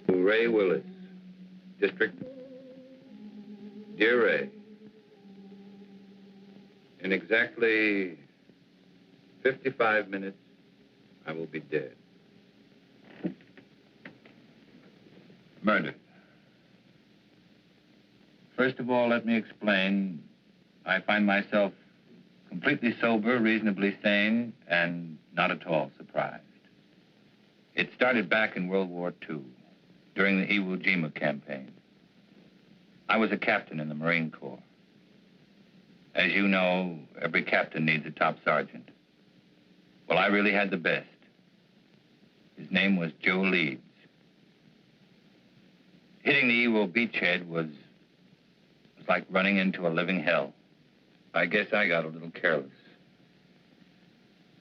Ray Willis, District. Dear Ray, in exactly 55 minutes, I will be dead. Murdered. First of all, let me explain. I find myself completely sober, reasonably sane, and not at all surprised. It started back in World War II, during the Iwo Jima campaign. I was a captain in the Marine Corps. As you know, every captain needs a top sergeant. Well, I really had the best. His name was Joe Leeds. Hitting the Iwo beachhead was like running into a living hell. I guess I got a little careless.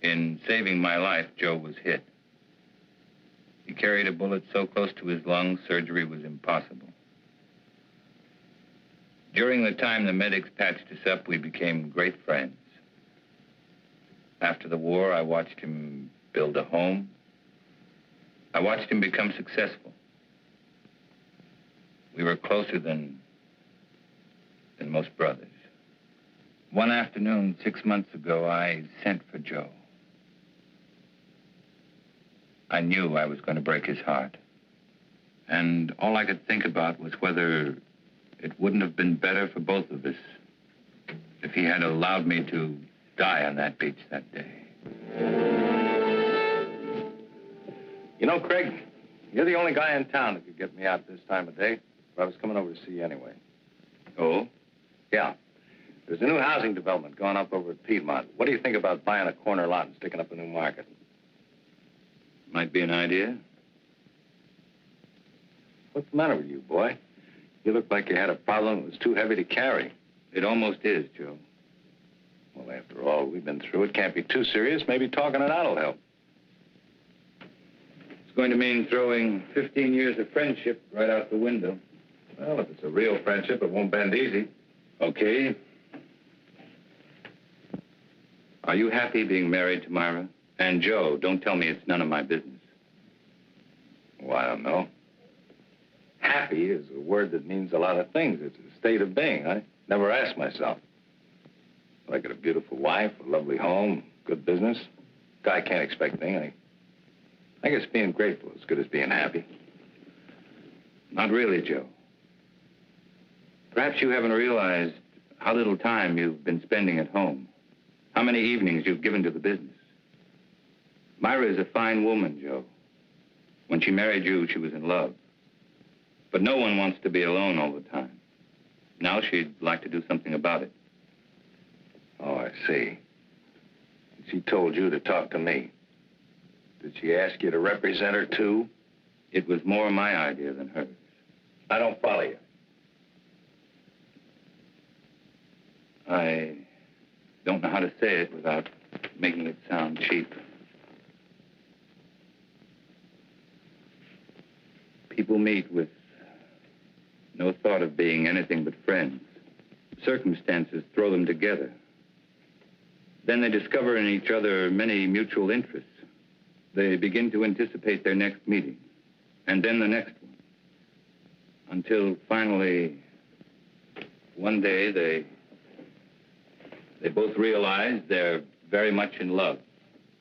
In saving my life, Joe was hit. He carried a bullet so close to his lungs, surgery was impossible. During the time the medics patched us up, we became great friends. After the war, I watched him build a home. I watched him become successful. We were closer than most brothers. One afternoon, 6 months ago, I sent for Joe. I knew I was going to break his heart. And all I could think about was whether it wouldn't have been better for both of us if he had allowed me to die on that beach that day. You know, Craig, you're the only guy in town that could get me out this time of day. But I was coming over to see you anyway. Oh? Yeah. There's a new housing development going up over at Piedmont. What do you think about buying a corner lot and sticking up a new market? Might be an idea. What's the matter with you, boy? You look like you had a problem that was too heavy to carry. It almost is, Joe. Well, after all we've been through, it can't be too serious. Maybe talking it out will help. It's going to mean throwing 15 years of friendship right out the window. Well, if it's a real friendship, it won't bend easy. Okay. Are you happy being married to Myra? And Joe, don't tell me it's none of my business. Well, I don't know. Happy is a word that means a lot of things. It's a state of being. I never asked myself. I got a beautiful wife, a lovely home, good business. Guy can't expect anything. I guess being grateful is as good as being happy. Not really, Joe. Perhaps you haven't realized how little time you've been spending at home. How many evenings you've given to the business. Myra is a fine woman, Joe. When she married you, she was in love. But no one wants to be alone all the time. Now she'd like to do something about it. Oh, I see. She told you to talk to me. Did she ask you to represent her, too? It was more my idea than hers. I don't follow you. I don't know how to say it without making it sound cheap. People meet with no thought of being anything but friends. Circumstances throw them together. Then they discover in each other many mutual interests. They begin to anticipate their next meeting, and then the next one. Until finally, one day, they both realize they're very much in love.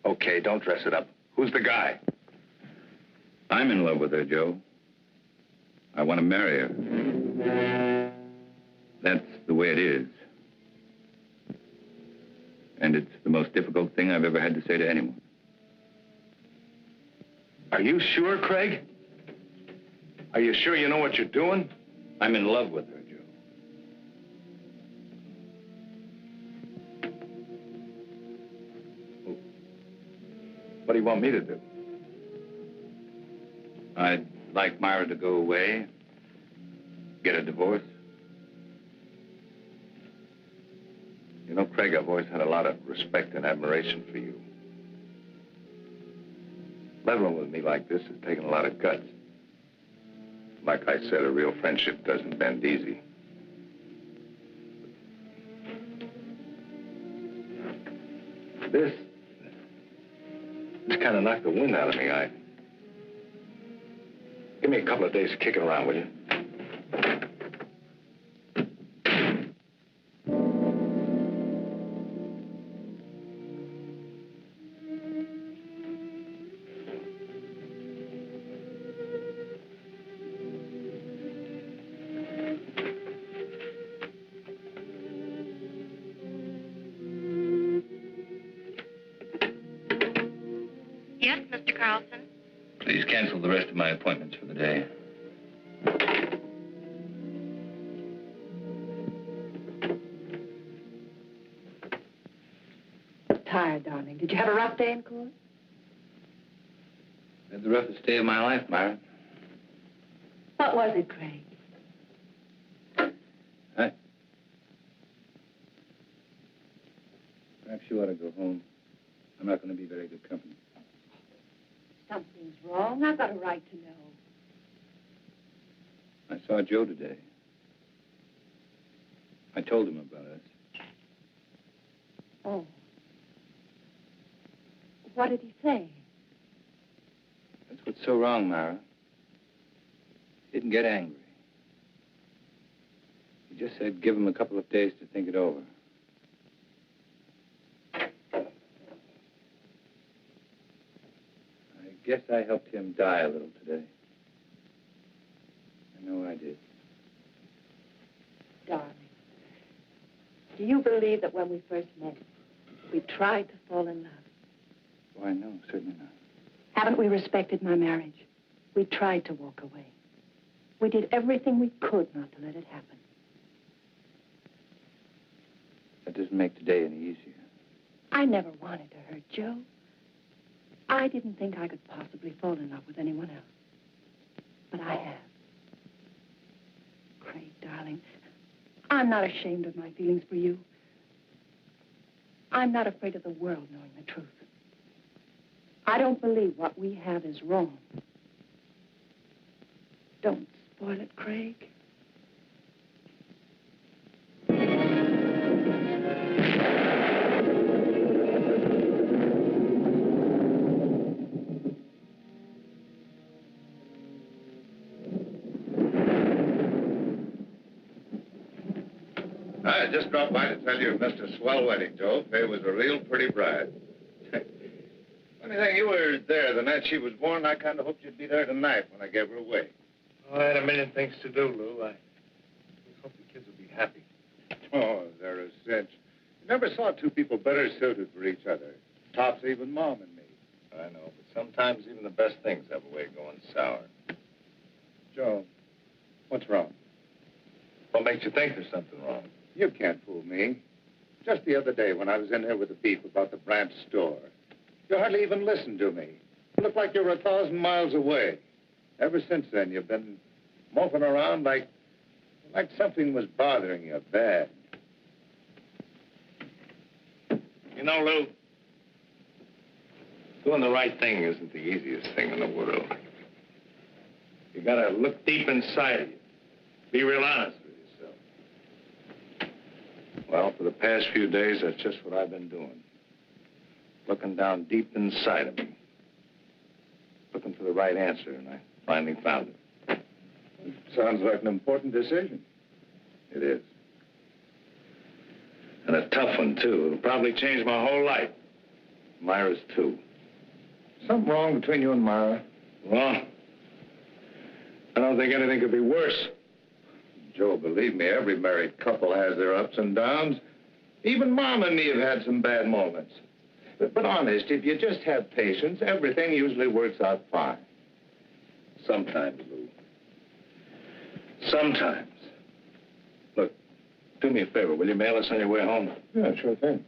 Okay, don't dress it up. Who's the guy? I'm in love with her, Joe. I want to marry her. That's the way it is. And it's the most difficult thing I've ever had to say to anyone. Are you sure, Craig? Are you sure you know what you're doing? I'm in love with her, Joe. What do you want me to do? I'd like Myra to go away, get a divorce. You know, Craig, I've always had a lot of respect and admiration for you. Leveling with me like this has taken a lot of guts. Like I said, a real friendship doesn't bend easy. Just kind of knocked the wind out of me. Give me a couple of days to kick it around, will you? Yes, Mr. Carlson? Please cancel the rest of my appointments for the day. Tired, darling. Did you have a rough day in court? Had the roughest day of my life, Myra. What was it, Craig? Perhaps you ought to go home. I'm not going to be very good company. Something's wrong. I've got a right to know. I saw Joe today. I told him about us. Oh. What did he say? That's what's so wrong, Myra. He didn't get angry. He just said give him a couple of days to think it over. I guess I helped him die a little today. I know I did. Darling, do you believe that when we first met, we tried to fall in love? Why, no, certainly not. Haven't we respected my marriage? We tried to walk away. We did everything we could not to let it happen. That doesn't make today any easier. I never wanted to hurt Joe. I didn't think I could possibly fall in love with anyone else. But I have. Craig, darling, I'm not ashamed of my feelings for you. I'm not afraid of the world knowing the truth. I don't believe what we have is wrong. Don't spoil it, Craig. I just dropped by to tell you you missed a swell wedding, Joe. Faye was a real pretty bride. Funny thing, you were there the night she was born. I kind of hoped you'd be there tonight when I gave her away. Oh, I had a million things to do, Lou. I hope the kids will be happy. Oh, they're a cinch. You never saw two people better suited for each other. Tops even Mom and me. I know, but sometimes even the best things have a way of going sour. Joe, what's wrong? What makes you think there's something wrong? You can't fool me. Just the other day when I was in here with the beef about the Branch store, you hardly even listened to me. You looked like you were 1,000 miles away. Ever since then, you've been moping around like something was bothering you bad. You know, Lou, doing the right thing isn't the easiest thing in the world. You gotta look deep inside of you. Be real honest with yourself. Well, for the past few days, that's just what I've been doing. Looking down deep inside of me. Looking for the right answer, and I finally found it. Sounds like an important decision. It is. And a tough one, too. It'll probably change my whole life. Myra's, too. Something wrong between you and Myra? Well, I don't think anything could be worse. Joe, believe me, every married couple has their ups and downs. Even Mom and me have had some bad moments. But honest, if you just have patience, everything usually works out fine. Sometimes, Lou. Sometimes. Look, do me a favor. Will you mail us on your way home? Yeah, sure thing.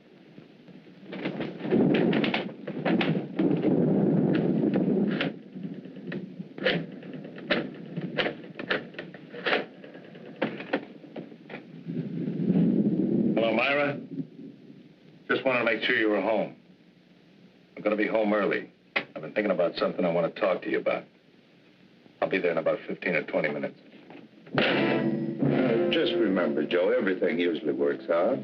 Hello, Myra. Just wanted to make sure you were home. I'm going to be home early. I've been thinking about something I want to talk to you about. I'll be there in about 15 or 20 minutes. Just remember, Joe, everything usually works out.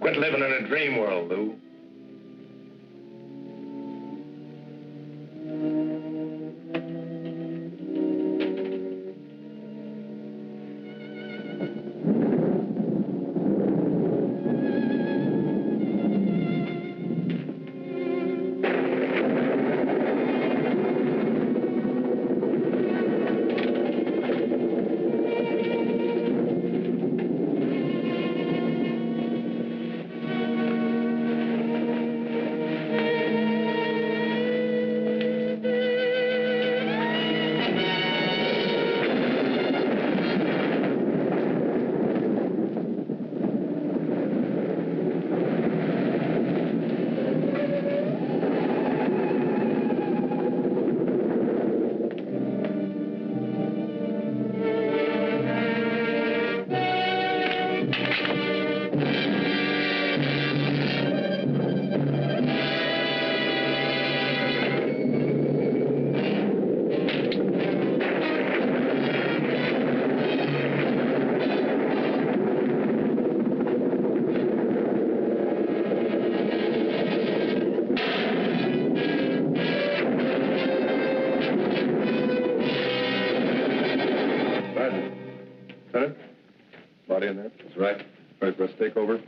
Quit living in a dream world, Lou. Lieutenant? Body in there? That's right. Ready for us to take over?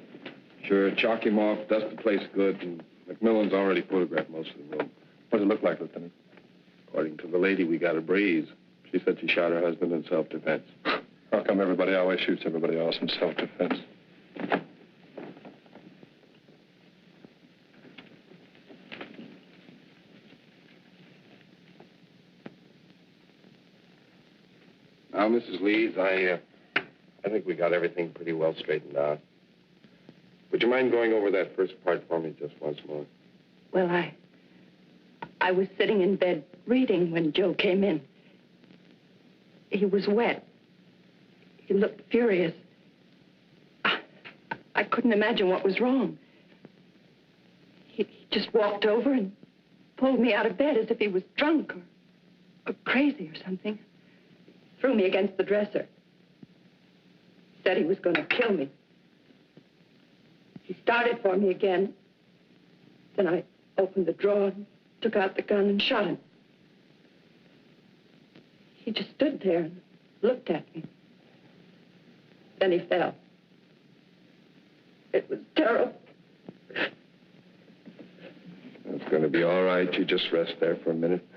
Sure, chalk him off, dust the place good, and McMillan's already photographed most of the room. What does it look like, Lieutenant? According to the lady, we got a breeze. She said she shot her husband in self-defense. How come everybody always shoots everybody else in self-defense? Now, Mrs. Leeds, I think we got everything pretty well straightened out. Would you mind going over that first part for me just once more? Well, I was sitting in bed reading when Joe came in. He was wet. He looked furious. I couldn't imagine what was wrong. He just walked over and pulled me out of bed as if he was drunk or crazy or something. Threw me against the dresser. Said he was going to kill me. He started for me again. Then I opened the drawer and took out the gun and shot him. He just stood there and looked at me. Then he fell. It was terrible. It's going to be all right. You just rest there for a minute.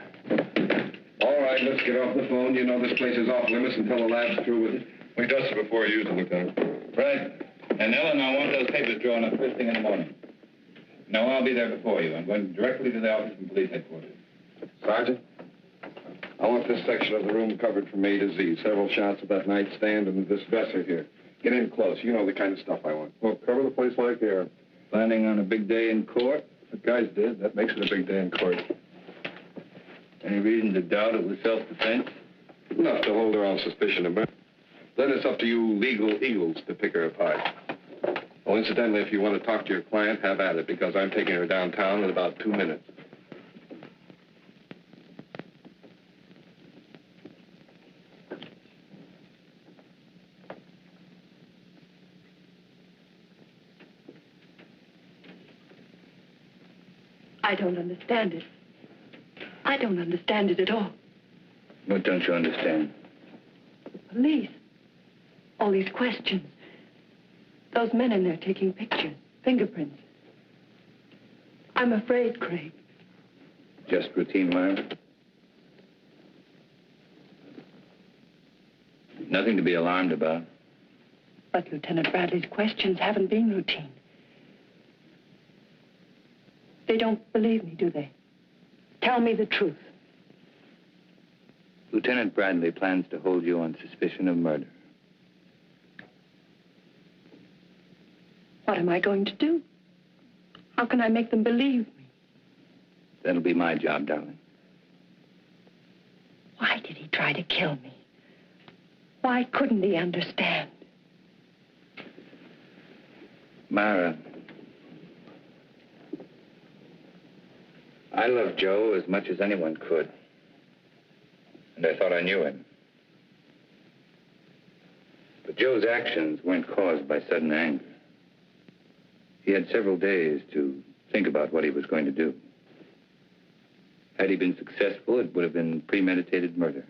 All right, let's get off the phone. You know this place is off limits until the lab's through with it. We dusted before you used it, Lieutenant. Right. And Ellen, I want those papers drawn up first thing in the morning. No, I'll be there before you. I'm going directly to the office from police headquarters. Sergeant, I want this section of the room covered from A to Z. Several shots of that nightstand and this dresser here. Get in close. You know the kind of stuff I want. Well, cover the place like air. Planning on a big day in court? The guys did. That makes it a big day in court. Any reason to doubt it was self-defense? Enough to hold her on suspicion of murder. Then it's up to you legal eagles to pick her apart. Oh, incidentally, if you want to talk to your client, have at it, because I'm taking her downtown in about 2 minutes. I don't understand it. I don't understand it at all. What don't you understand? The police. All these questions. Those men in there taking pictures, fingerprints. I'm afraid, Craig. Just routine, Myra? Nothing to be alarmed about. But Lieutenant Bradley's questions haven't been routine. They don't believe me, do they? Tell me the truth. Lieutenant Bradley plans to hold you on suspicion of murder. What am I going to do? How can I make them believe me? That'll be my job, darling. Why did he try to kill me? Why couldn't he understand? Myra, I love Joe as much as anyone could. And I thought I knew him. But Joe's actions weren't caused by sudden anger. He had several days to think about what he was going to do. Had he been successful, it would have been premeditated murder.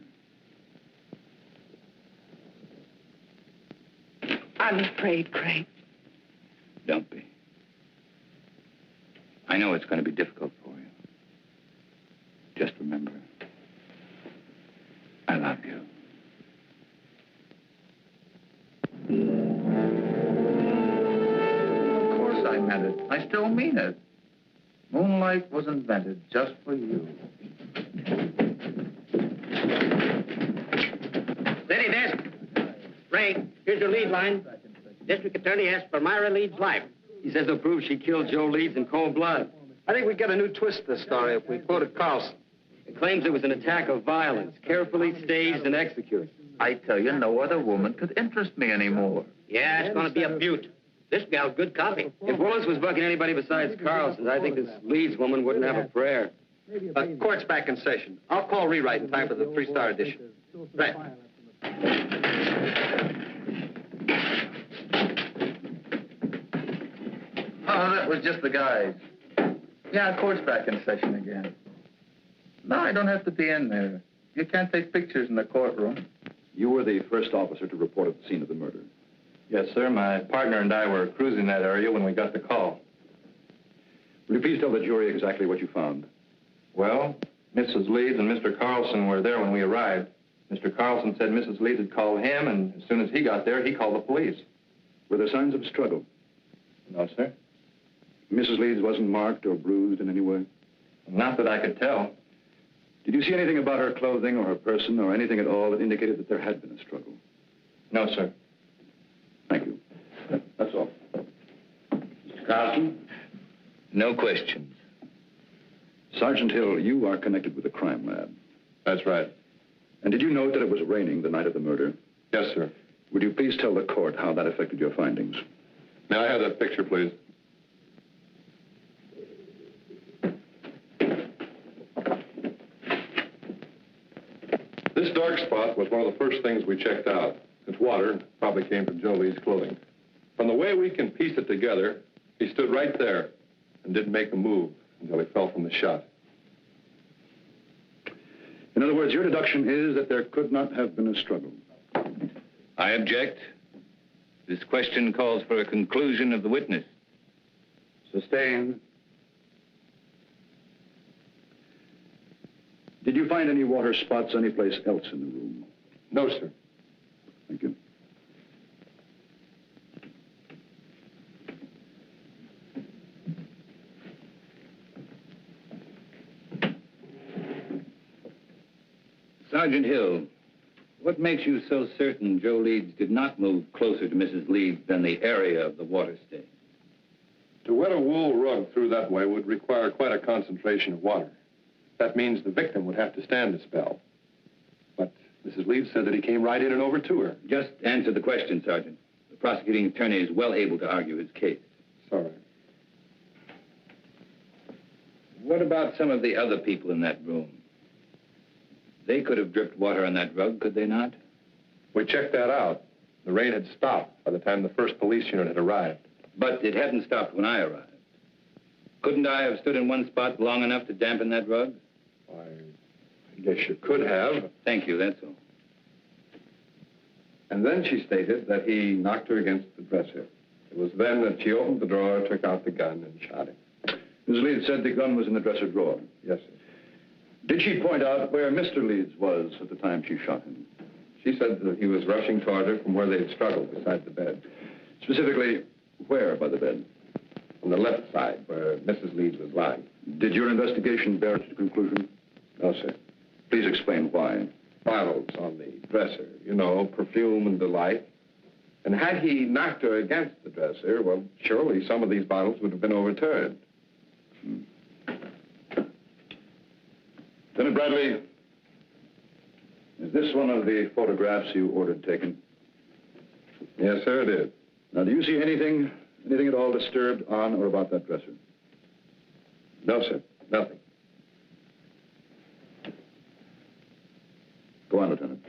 I'm afraid, Craig. Don't be. I know it's going to be difficult for you. Just remember, I love you. Of course I meant it. I still mean it. Moonlight was invented just for you. Steady, desk. Ray, here's your lead line. District Attorney asks for Myra Leeds' life. He says he'll prove she killed Joe Leeds in cold blood. I think we get a new twist to the story if we quoted Carlson. It claims it was an attack of violence, carefully staged and executed. I tell you, no other woman could interest me anymore. Yeah, it's going to be a beaut. This gal's good copy. If Willis was bucking anybody besides Carlson, I think this Leeds woman wouldn't have a prayer. Court's back in session. I'll call rewrite in time for the 3-star edition. Right. Oh, that was just the guys. Yeah, court's back in session again. No, I don't have to be in there. You can't take pictures in the courtroom. You were the first officer to report at the scene of the murder. Yes, sir. My partner and I were cruising that area when we got the call. Will you please tell the jury exactly what you found? Well, Mrs. Leeds and Mr. Carlson were there when we arrived. Mr. Carlson said Mrs. Leeds had called him, and as soon as he got there, he called the police. Were there signs of struggle? No, sir. Mrs. Leeds wasn't marked or bruised in any way? Not that I could tell. Did you see anything about her clothing or her person or anything at all that indicated that there had been a struggle? No, sir. Thank you. That's all. Mr. Carlson? No questions. Sergeant Hill, you are connected with the crime lab. That's right. And did you note that it was raining the night of the murder? Yes, sir. Would you please tell the court how that affected your findings? May I have that picture, please? This dark spot was one of the first things we checked out. It's water, probably came from Joe Lee's clothing. From the way we can piece it together, he stood right there and didn't make a move until he fell from the shot. In other words, your deduction is that there could not have been a struggle. I object. This question calls for a conclusion of the witness. Sustained. Did you find any water spots anyplace else in the room? No, sir. Thank you. Sergeant Hill, what makes you so certain Joe Leeds did not move closer to Mrs. Leeds than the area of the water stain? To wet a wool rug through that way would require quite a concentration of water. That means the victim would have to stand a spell. But Mrs. Leeds said that he came right in and over to her. Just answer the question, Sergeant. The prosecuting attorney is well able to argue his case. Sorry. What about some of the other people in that room? They could have dripped water on that rug, could they not? We checked that out. The rain had stopped by the time the first police unit had arrived. But it hadn't stopped when I arrived. Couldn't I have stood in one spot long enough to dampen that rug? Why, I guess you could have. Thank you, that's all. And then she stated that he knocked her against the dresser. It was then that she opened the drawer, took out the gun, and shot him. Ms. Leeds said the gun was in the dresser drawer. Yes, sir. Did she point out where Mr. Leeds was at the time she shot him? She said that he was rushing toward her from where they had struggled beside the bed. Specifically, where by the bed? On the left side, where Mrs. Leeds was lying. Did your investigation bear its conclusion? No, sir. Please explain why. Bottles on the dresser, you know, perfume and delight. And had he knocked her against the dresser, well, surely some of these bottles would have been overturned. Lieutenant Bradley, is this one of the photographs you ordered taken? Yes, sir, it is. Now, do you see anything at all disturbed on or about that dresser? No, sir, nothing. Go on, Lieutenant.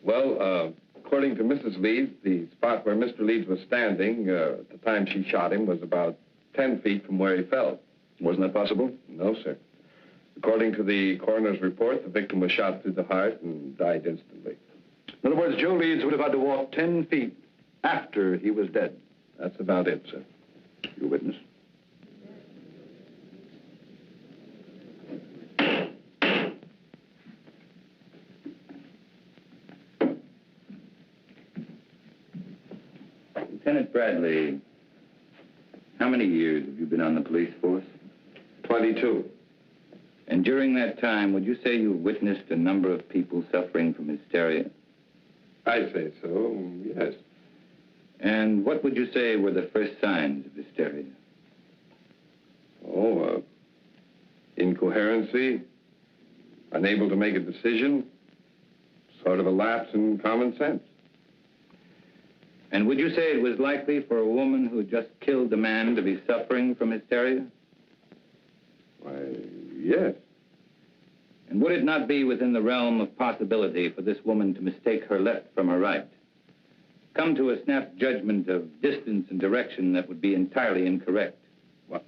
Well, according to Mrs. Leeds, the spot where Mr. Leeds was standing at the time she shot him was about 10 feet from where he fell. Wasn't that possible? No, sir. According to the coroner's report, the victim was shot through the heart and died instantly. In other words, Joe Leeds would have had to walk 10 feet after he was dead. That's about it, sir. Your witness? Lieutenant Bradley, how many years have you been on the police force? 22. And during that time, would you say you witnessed a number of people suffering from hysteria? I'd say so, yes. And what would you say were the first signs of hysteria? Oh, incoherency, unable to make a decision, sort of a lapse in common sense. And would you say it was likely for a woman who had just killed a man to be suffering from hysteria? Why, yes. And would it not be within the realm of possibility for this woman to mistake her left from her right? Come to a snap judgment of distance and direction that would be entirely incorrect? Well,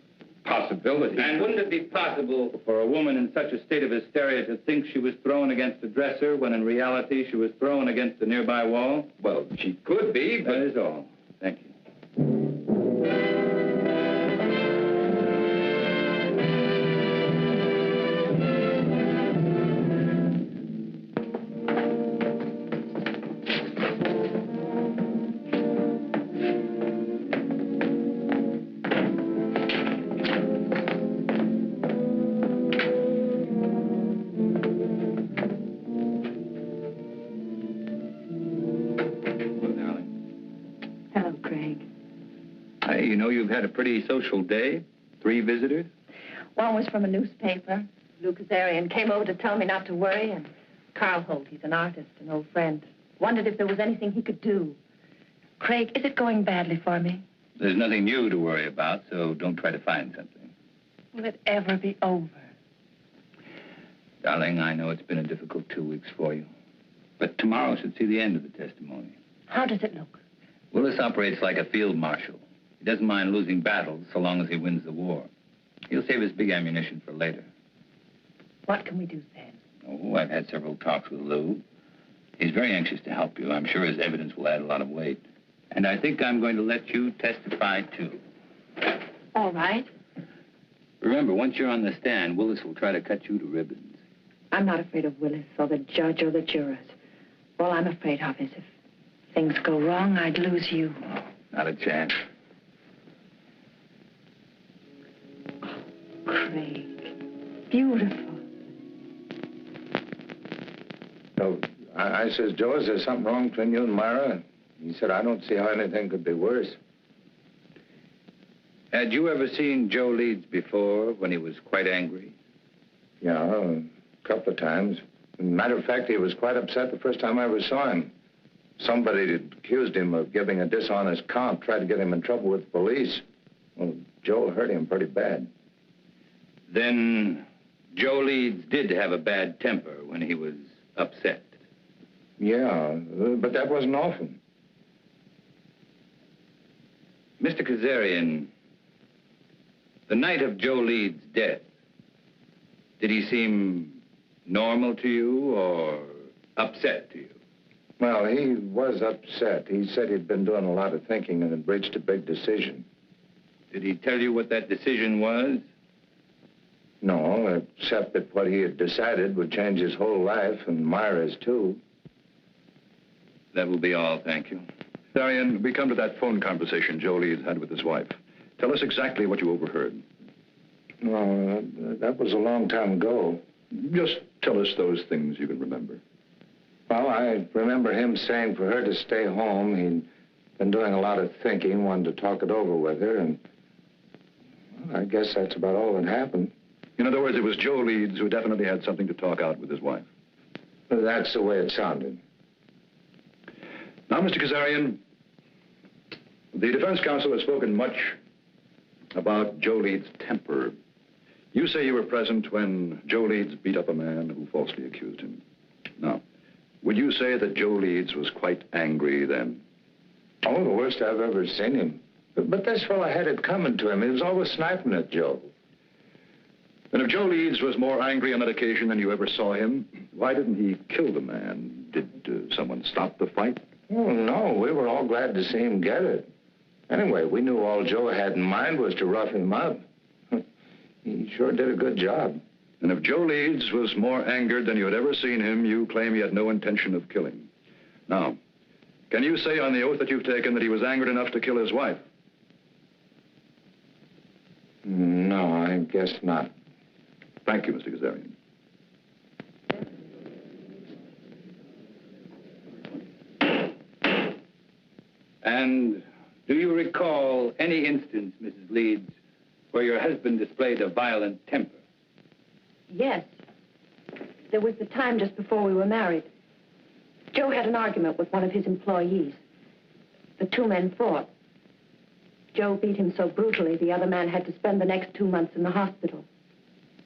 possibility. And wouldn't it be possible for a woman in such a state of hysteria to think she was thrown against a dresser when in reality she was thrown against a nearby wall? Well, she could be, but... That is all. Thank you. You know you've had a pretty social day. 3 visitors. One was from a newspaper. Lou Kazarian came over to tell me not to worry, and Carl Holt, he's an artist, an old friend, wondered if there was anything he could do. Craig, is it going badly for me? There's nothing new to worry about, so don't try to find something. Will it ever be over? Darling, I know it's been a difficult 2 weeks for you, but tomorrow should see the end of the testimony. How does it look? Willis operates like a field marshal. He doesn't mind losing battles so long as he wins the war. He'll save his big ammunition for later. What can we do then? Oh, I've had several talks with Lou. He's very anxious to help you. I'm sure his evidence will add a lot of weight. And I think I'm going to let you testify, too. All right. Remember, once you're on the stand, Willis will try to cut you to ribbons. I'm not afraid of Willis or the judge or the jurors. All I'm afraid of is if things go wrong, I'd lose you. Not a chance. Craig, beautiful. So I says, Joe, is there something wrong between you and Myra? He said, I don't see how anything could be worse. Had you ever seen Joe Leeds before when he was quite angry? Yeah, a couple of times. Matter of fact, he was quite upset the first time I ever saw him. Somebody had accused him of giving a dishonest count, tried to get him in trouble with the police. Well, Joe hurt him pretty bad. Then Joe Leeds did have a bad temper when he was upset. Yeah, but that wasn't often. Mr. Kazarian, the night of Joe Leeds' death, did he seem normal to you or upset to you? Well, he was upset. He said he'd been doing a lot of thinking and had reached a big decision. Did he tell you what that decision was? No, except that what he had decided would change his whole life, and Myra's, too. That will be all, thank you. Darian, we come to that phone conversation Joe Leeds had with his wife. Tell us exactly what you overheard. Well, that was a long time ago. Just tell us those things you can remember. Well, I remember him saying for her to stay home. He'd been doing a lot of thinking, wanted to talk it over with her, and well, I guess that's about all that happened. In other words, it was Joe Leeds who definitely had something to talk out with his wife. That's the way it sounded. Now, Mr. Kazarian, the defense counsel has spoken much about Joe Leeds' temper. You say you were present when Joe Leeds beat up a man who falsely accused him. Now, would you say that Joe Leeds was quite angry then? Oh, the worst I've ever seen him. But this fellow had it coming to him. He was always sniping at Joe. And if Joe Leeds was more angry on that occasion than you ever saw him, why didn't he kill the man? Did someone stop the fight? Oh, no. We were all glad to see him get it. Anyway, we knew all Joe had in mind was to rough him up. He sure did a good job. And if Joe Leeds was more angered than you had ever seen him, you claim he had no intention of killing. Now, can you say on the oath that you've taken that he was angered enough to kill his wife? No, I guess not. Thank you, Mr. Kazarian. And do you recall any instance, Mrs. Leeds, where your husband displayed a violent temper? Yes. There was the time just before we were married. Joe had an argument with one of his employees. The 2 men fought. Joe beat him so brutally, the other man had to spend the next 2 months in the hospital.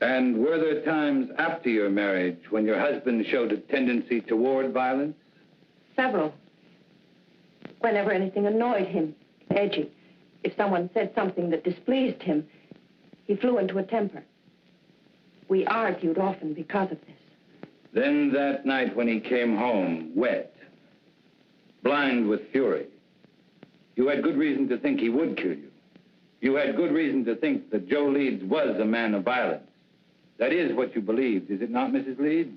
And were there times after your marriage when your husband showed a tendency toward violence? Several. Whenever anything annoyed him, edgy. If someone said something that displeased him, He flew into a temper. We argued often because of this. Then that night when he came home, wet, blind with fury, you had good reason to think he would kill you. You had good reason to think that Joe Leeds was a man of violence. That is what you believed, is it not, Mrs. Leeds?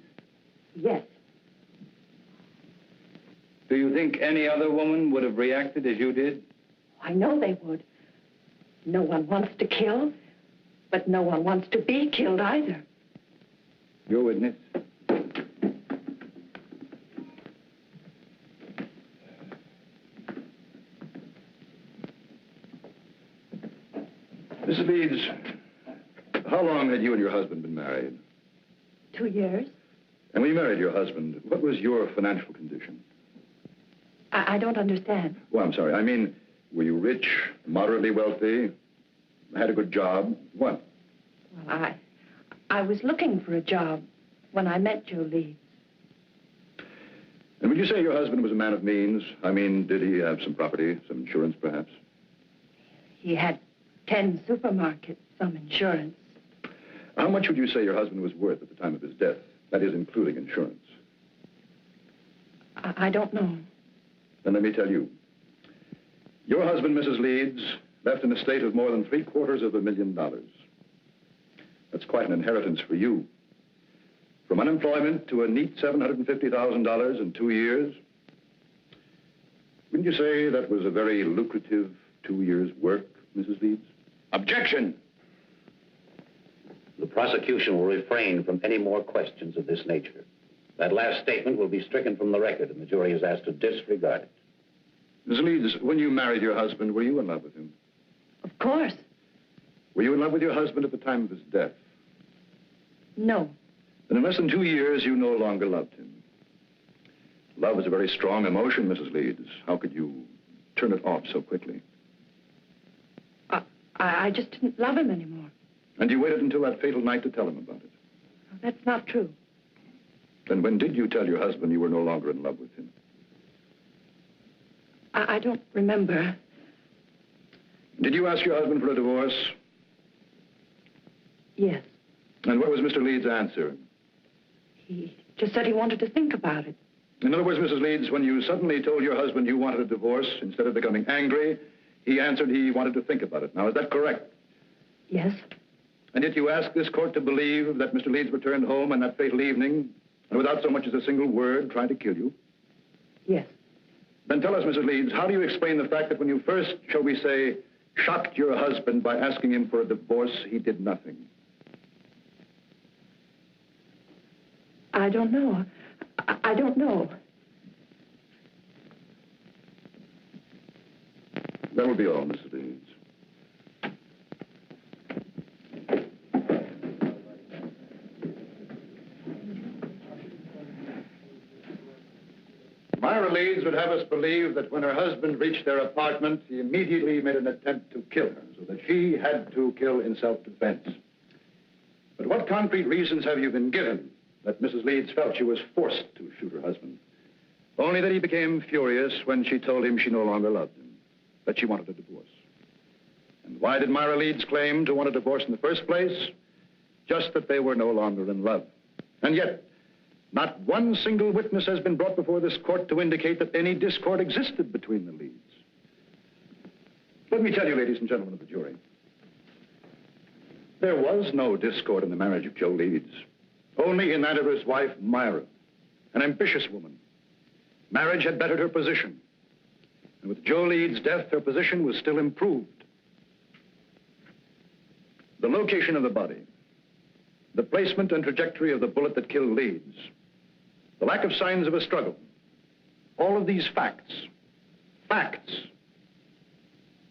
Yes. Do you think any other woman would have reacted as you did? I know they would. No one wants to kill, but no one wants to be killed either. Your witness. Mrs. Leeds, how long had you and your husband been married? 2 years. And when you married your husband, what was your financial condition? I don't understand. Well, I'm sorry. I mean, were you rich, moderately wealthy, had a good job? What? Well, I was looking for a job when I met Joe Leeds. And would you say your husband was a man of means? I mean, did he have some property, some insurance, perhaps? He had 10 supermarkets, some insurance. How much would you say your husband was worth at the time of his death? That is, including insurance. I don't know. Then let me tell you. Your husband, Mrs. Leeds, left an estate of more than $750,000. That's quite an inheritance for you. From unemployment to a neat $750,000 in 2 years. Wouldn't you say that was a very lucrative 2 years' work, Mrs. Leeds? Objection! The prosecution will refrain from any more questions of this nature. That last statement will be stricken from the record, and the jury is asked to disregard it. Mrs. Leeds, when you married your husband, were you in love with him? Of course. Were you in love with your husband at the time of his death? No. Then in less than 2 years, you no longer loved him. Love is a very strong emotion, Mrs. Leeds. How could you turn it off so quickly? I just didn't love him anymore. And you waited until that fatal night to tell him about it? That's not true. Then when did you tell your husband you were no longer in love with him? I don't remember. Did you ask your husband for a divorce? Yes. And what was Mr. Leeds' answer? He just said he wanted to think about it. In other words, Mrs. Leeds, when you suddenly told your husband you wanted a divorce, instead of becoming angry, he answered he wanted to think about it. Now, is that correct? Yes. And yet you asked this court to believe that Mr. Leeds returned home on that fatal evening, and without so much as a single word, tried to kill you? Yes. Then tell us, Mrs. Leeds, how do you explain the fact that when you first, shall we say, shocked your husband by asking him for a divorce, he did nothing? I don't know. I don't know. That will be all, Mrs. Leeds. Myra Leeds would have us believe that when her husband reached their apartment, he immediately made an attempt to kill her, so that she had to kill in self-defense. But what concrete reasons have you been given that Mrs. Leeds felt she was forced to shoot her husband? Only that he became furious when she told him she no longer loved him, that she wanted a divorce. And why did Myra Leeds claim to want a divorce in the first place? Just that they were no longer in love. And yet, not one single witness has been brought before this court to indicate that any discord existed between the Leeds. Let me tell you, ladies and gentlemen of the jury, there was no discord in the marriage of Joe Leeds, only in that of his wife, Myra, an ambitious woman. Marriage had bettered her position, and with Joe Leeds' death, her position was still improved. The location of the body, the placement and trajectory of the bullet that killed Leeds, the lack of signs of a struggle, all of these facts,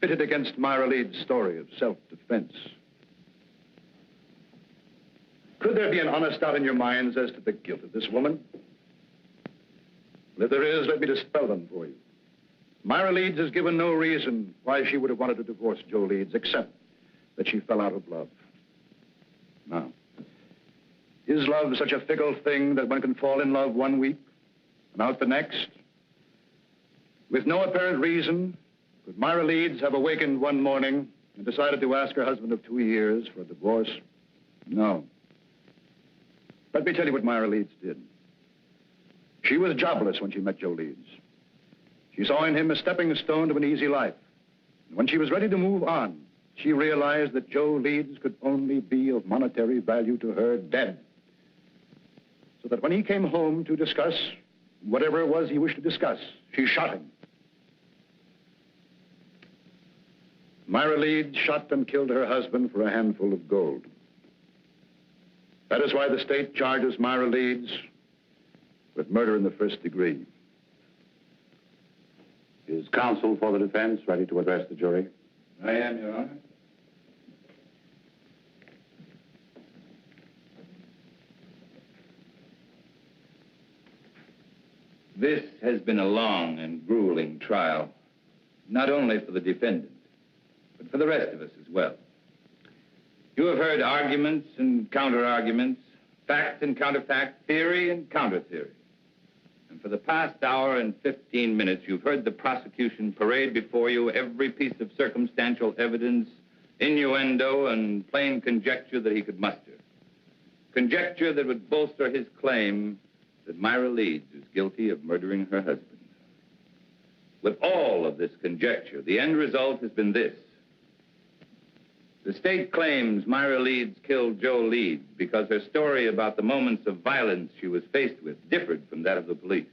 pitted against Myra Leeds' story of self-defense. Could there be an honest doubt in your minds as to the guilt of this woman? Well, if there is, let me dispel them for you. Myra Leeds has given no reason why she would have wanted to divorce Joe Leeds, except that she fell out of love. Now, is love such a fickle thing that one can fall in love one week and out the next? With no apparent reason, could Myra Leeds have awakened one morning and decided to ask her husband of 2 years for a divorce? No. Let me tell you what Myra Leeds did. She was jobless when she met Joe Leeds. She saw in him a stepping stone to an easy life. And when she was ready to move on, she realized that Joe Leeds could only be of monetary value to her dead. So that when he came home to discuss whatever it was he wished to discuss, she shot him. Myra Leeds shot and killed her husband for a handful of gold. That is why the state charges Myra Leeds with murder in the first degree. Is counsel for the defense ready to address the jury? I am, Your Honor. This has been a long and grueling trial, not only for the defendant, but for the rest of us as well. You have heard arguments and counter-arguments, fact and counterfact, theory and counter-theory. And for the past hour and 15 minutes, you've heard the prosecution parade before you every piece of circumstantial evidence, innuendo, and plain conjecture that he could muster. Conjecture that would bolster his claim that Myra Leeds is guilty of murdering her husband. With all of this conjecture, the end result has been this. The state claims Myra Leeds killed Joe Leeds because her story about the moments of violence she was faced with differed from that of the police.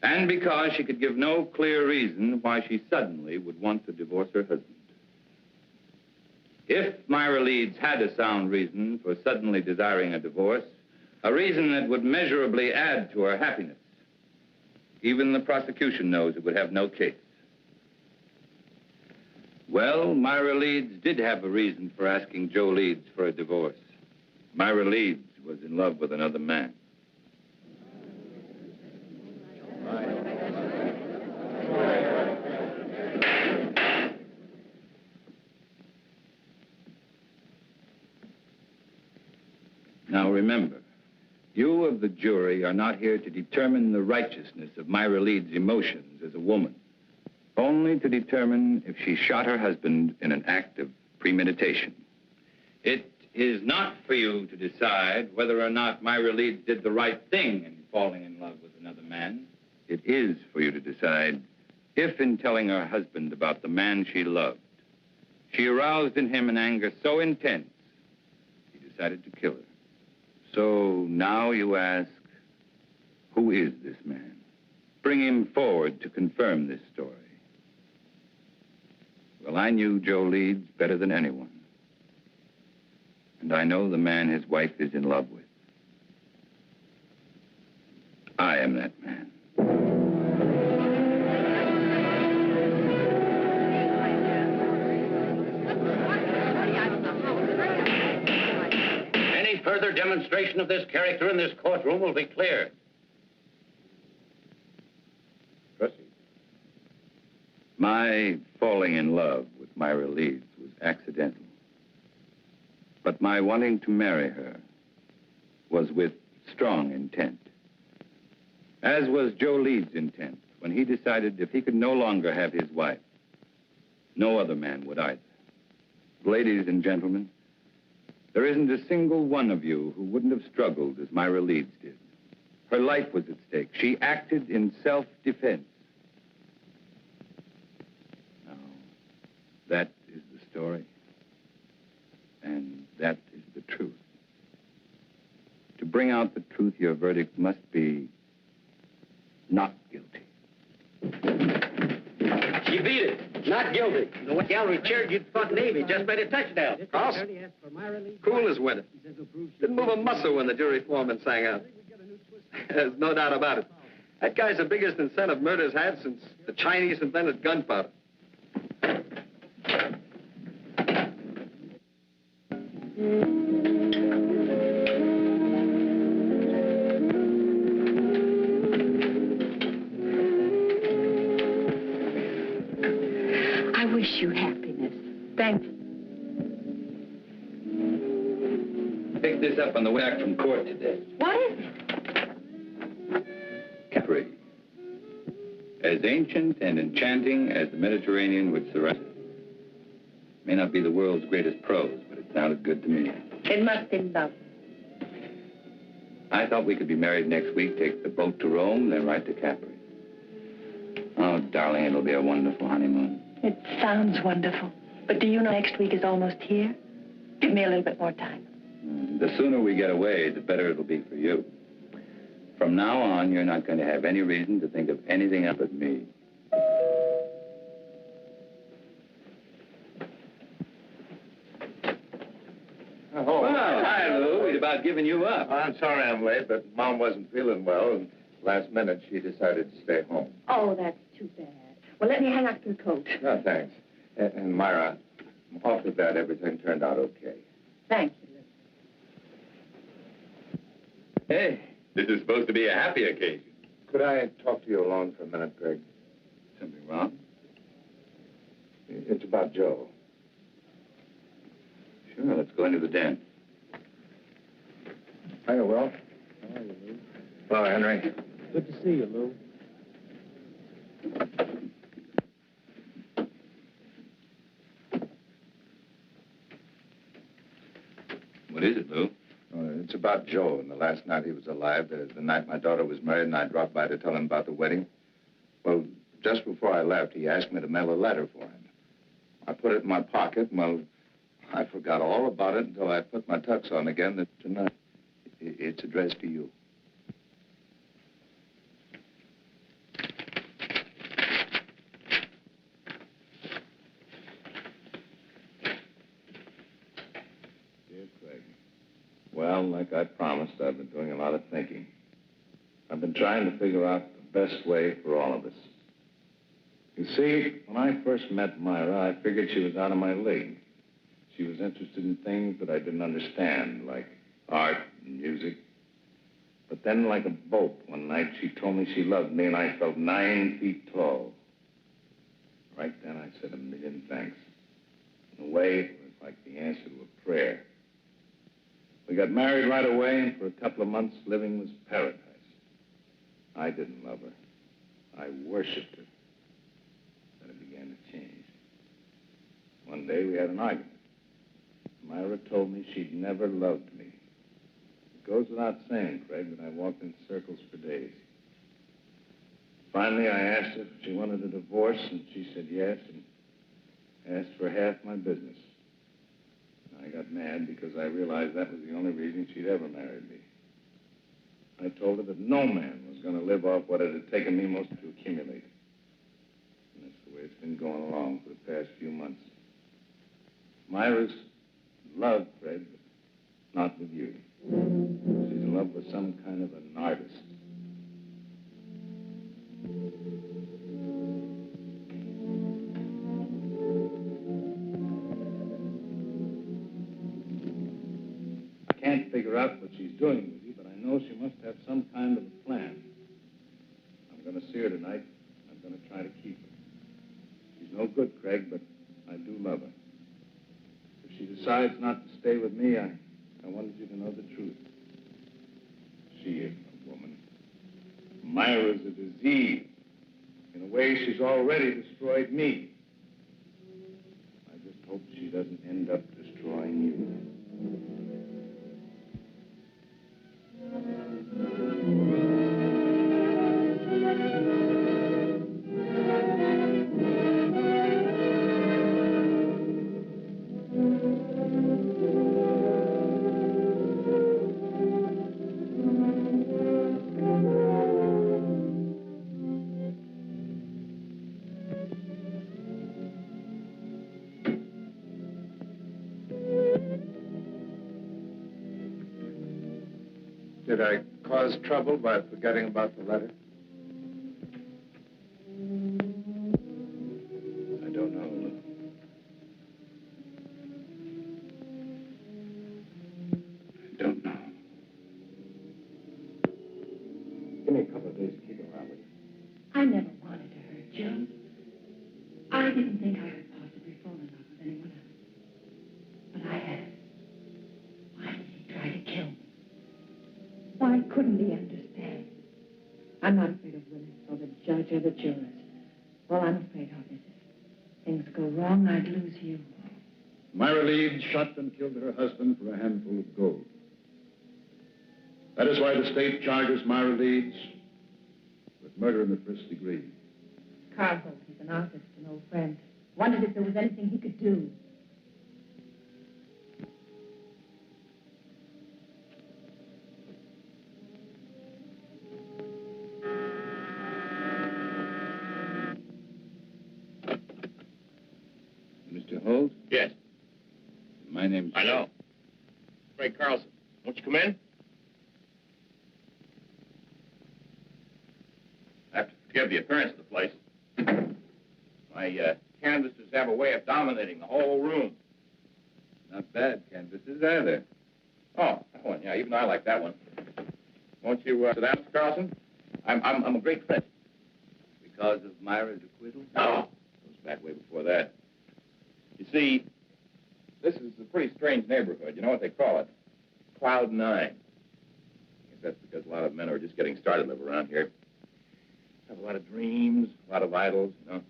And because she could give no clear reason why she suddenly would want to divorce her husband. If Myra Leeds had a sound reason for suddenly desiring a divorce, a reason that would measurably add to her happiness, even the prosecution knows it would have no case. Well, Myra Leeds did have a reason for asking Joe Leeds for a divorce. Myra Leeds was in love with another man. Now remember, you of the jury are not here to determine the righteousness of Myra Leeds' emotions as a woman, only to determine if she shot her husband in an act of premeditation. It is not for you to decide whether or not Myra Leeds did the right thing in falling in love with another man. It is for you to decide if, in telling her husband about the man she loved, she aroused in him an anger so intense, he decided to kill her. So now you ask, who is this man? Bring him forward to confirm this story. Well, I knew Joe Leeds better than anyone. And I know the man his wife is in love with. I am that man. Any further demonstration of this character in this courtroom will be cleared. Proceed. My falling in love with Myra Leeds was accidental. But my wanting to marry her was with strong intent. As was Joe Leeds' intent when he decided if he could no longer have his wife, no other man would either. Ladies and gentlemen, there isn't a single one of you who wouldn't have struggled as Myra Leeds did. Her life was at stake. She acted in self-defense. Now, that is the story. And that is the truth. To bring out the truth, your verdict must be not guilty. She beat it. Not guilty. The gallery cheered you'd fought Navy. Just made a touchdown. Cross? Cool as winter. Didn't move a muscle when the jury foreman sang out. There's no doubt about it. That guy's the biggest incentive murder's had since the Chinese invented gunpowder. I wish you happiness. Thank you. Picked this up on the way back from court today. What is it? Capri. As ancient and enchanting as the Mediterranean would surround it. May not be the world's greatest prose, but it sounded good to me. It must be love. I thought we could be married next week, take the boat to Rome, then right to Capri. Oh, darling, it'll be a wonderful honeymoon. It sounds wonderful. But do you know next week is almost here? Give me a little bit more time. The sooner we get away, the better it'll be for you. From now on, you're not going to have any reason to think of anything else but me. Oh, Well, hi, Lou. We'd about given you up. I'm sorry I'm late, but Mom wasn't feeling well, and last minute she decided to stay home. Oh, that's too bad. Well, let me hang up your coat. No, thanks. And Myra, I'm awfully glad everything turned out okay. Thank you, Lou. Hey, this is supposed to be a happy occasion. Could I talk to you alone for a minute, Greg? Something wrong? It's about Joe. Sure, let's go into the den. Hiya, Will. How are you, Lou? Hello, Henry. Good to see you, Lou. What is it, Lou? It's about Joe and the last night he was alive, the night my daughter was married, and I dropped by to tell him about the wedding. Well, just before I left, he asked me to mail a letter for him. I put it in my pocket, and, well, I forgot all about it until I put my tux on again tonight. It's addressed to you. Dear Craig, well, like I promised, I've been doing a lot of thinking. I've been trying to figure out the best way for all of us. You see, when I first met Myra, I figured she was out of my league. She was interested in things that I didn't understand, like art and music. But then, like a bolt, one night, she told me she loved me, and I felt 9 feet tall. Right then, I said a million thanks. In a way, it was like the answer to a prayer. We got married right away, and for a couple of months, living was paradise. I didn't love her. I worshipped her. Then it began to change. One day, we had an argument. Myra told me she'd never loved me. It goes without saying, Craig, that I walked in circles for days. Finally, I asked her if she wanted a divorce, and she said yes, and asked for half my business. I got mad because I realized that was the only reason she'd ever married me. I told her that no man was going to live off what it had taken me most to accumulate. And that's the way it's been going along for the past few months. Myra's in love, Fred, but not with you. She's in love with some kind of an artist. I can't figure out what she's doing with you, but I know she must have some kind of a plan. I'm going to see her tonight. I'm going to try to keep her. She's no good, Craig, but I do love her. If she decides not to stay with me, I wanted you to know the truth. She isn't a woman. Myra's a disease. In a way, she's already destroyed me. I just hope she doesn't end up destroying you. Did I cause trouble by forgetting about the letter? I don't know. I don't know. Give me a couple of days to keep around with you. I never wanted to hurt Joe. I didn't think I could possibly fall in love with anyone else. But I have. Why did he try to kill me? Why couldn't he understand? I'm not afraid of Willis or the judge or the jurors. All I'm afraid of is if things go wrong, I'd lose you. Myra Leeds shot and killed her husband for a handful of gold. That is why the state charges Myra Leeds with murder in the first degree. Carl, he's an artist, an old friend. Wondered if there was anything he could do. Mr. Holt? Yes. My name's... I know. Frank Carlson. Won't you come in? I have to forgive the appearance of the place. My canvases have a way of dominating the whole room. Not bad canvases, are there? Oh, that one. Yeah, even I like that one. Won't you sit down, Mr. Carlson? I'm a great friend. Because of Myra's acquittal? No. It was back way before that. You see, this is a pretty strange neighborhood. You know what they call it? Cloud 9. I guess that's because a lot of men who are just getting started live around here. Have a lot of dreams, a lot of idols, you know.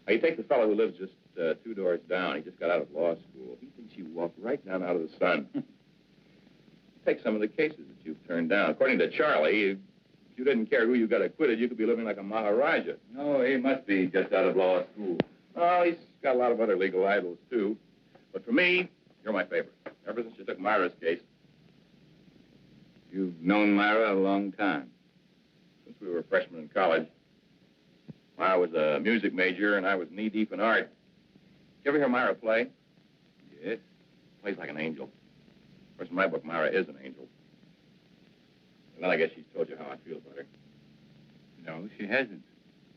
Now, you take the fellow who lives just 2 doors down. He just got out of law school. He thinks you walk right down out of the sun. Take some of the cases that you've turned down. According to Charlie, if you didn't care who you got acquitted, you could be living like a Maharaja. No, he must be just out of law school. Oh, he's got a lot of other legal idols, too. But for me, you're my favorite. Ever since you took Myra's case. You've known Myra a long time. Since we were freshmen in college. Myra was a music major, and I was knee-deep in art. You ever hear Myra play? Yes. Plays like an angel. Of course, in my book, Myra is an angel. And then I guess she's told you how I feel about her. No, she hasn't.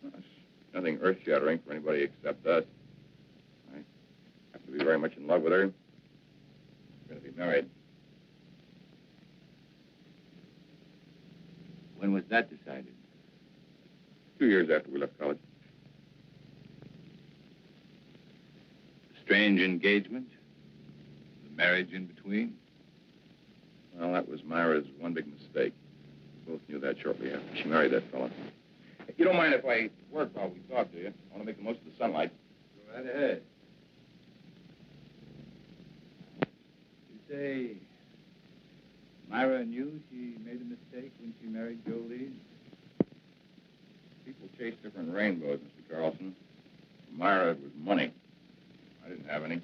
Well, it's nothing earth-shattering for anybody except us. I have to be very much in love with her. We're going to be married. When was that decided? 2 years after we left college. Strange engagement? The marriage in between? Well, that was Myra's one big mistake. We both knew that shortly after she married that fella. You don't mind if I work while we talk, do you? I want to make the most of the sunlight. Go right ahead. You say Myra knew she made a mistake when she married Joe Leeds? People chase different rainbows, Mr. Carlson. For Myra, it was money. I didn't have any.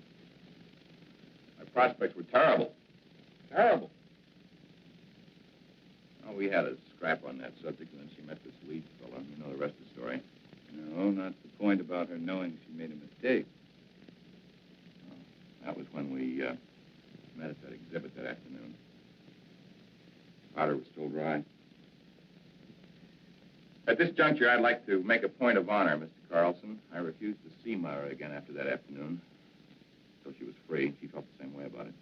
My prospects were terrible. Terrible. Oh, we had a scrap on that subject, and then she met this Leeds fella. You know the rest of the story. No, not the point about her knowing she made a mistake. Oh, that was when we met at that exhibit that afternoon. Powder was still dry. At this juncture, I'd like to make a point of honor, Mr. Carlson. I refused to see Myra again after that afternoon. Till she was free. She felt the same way about it.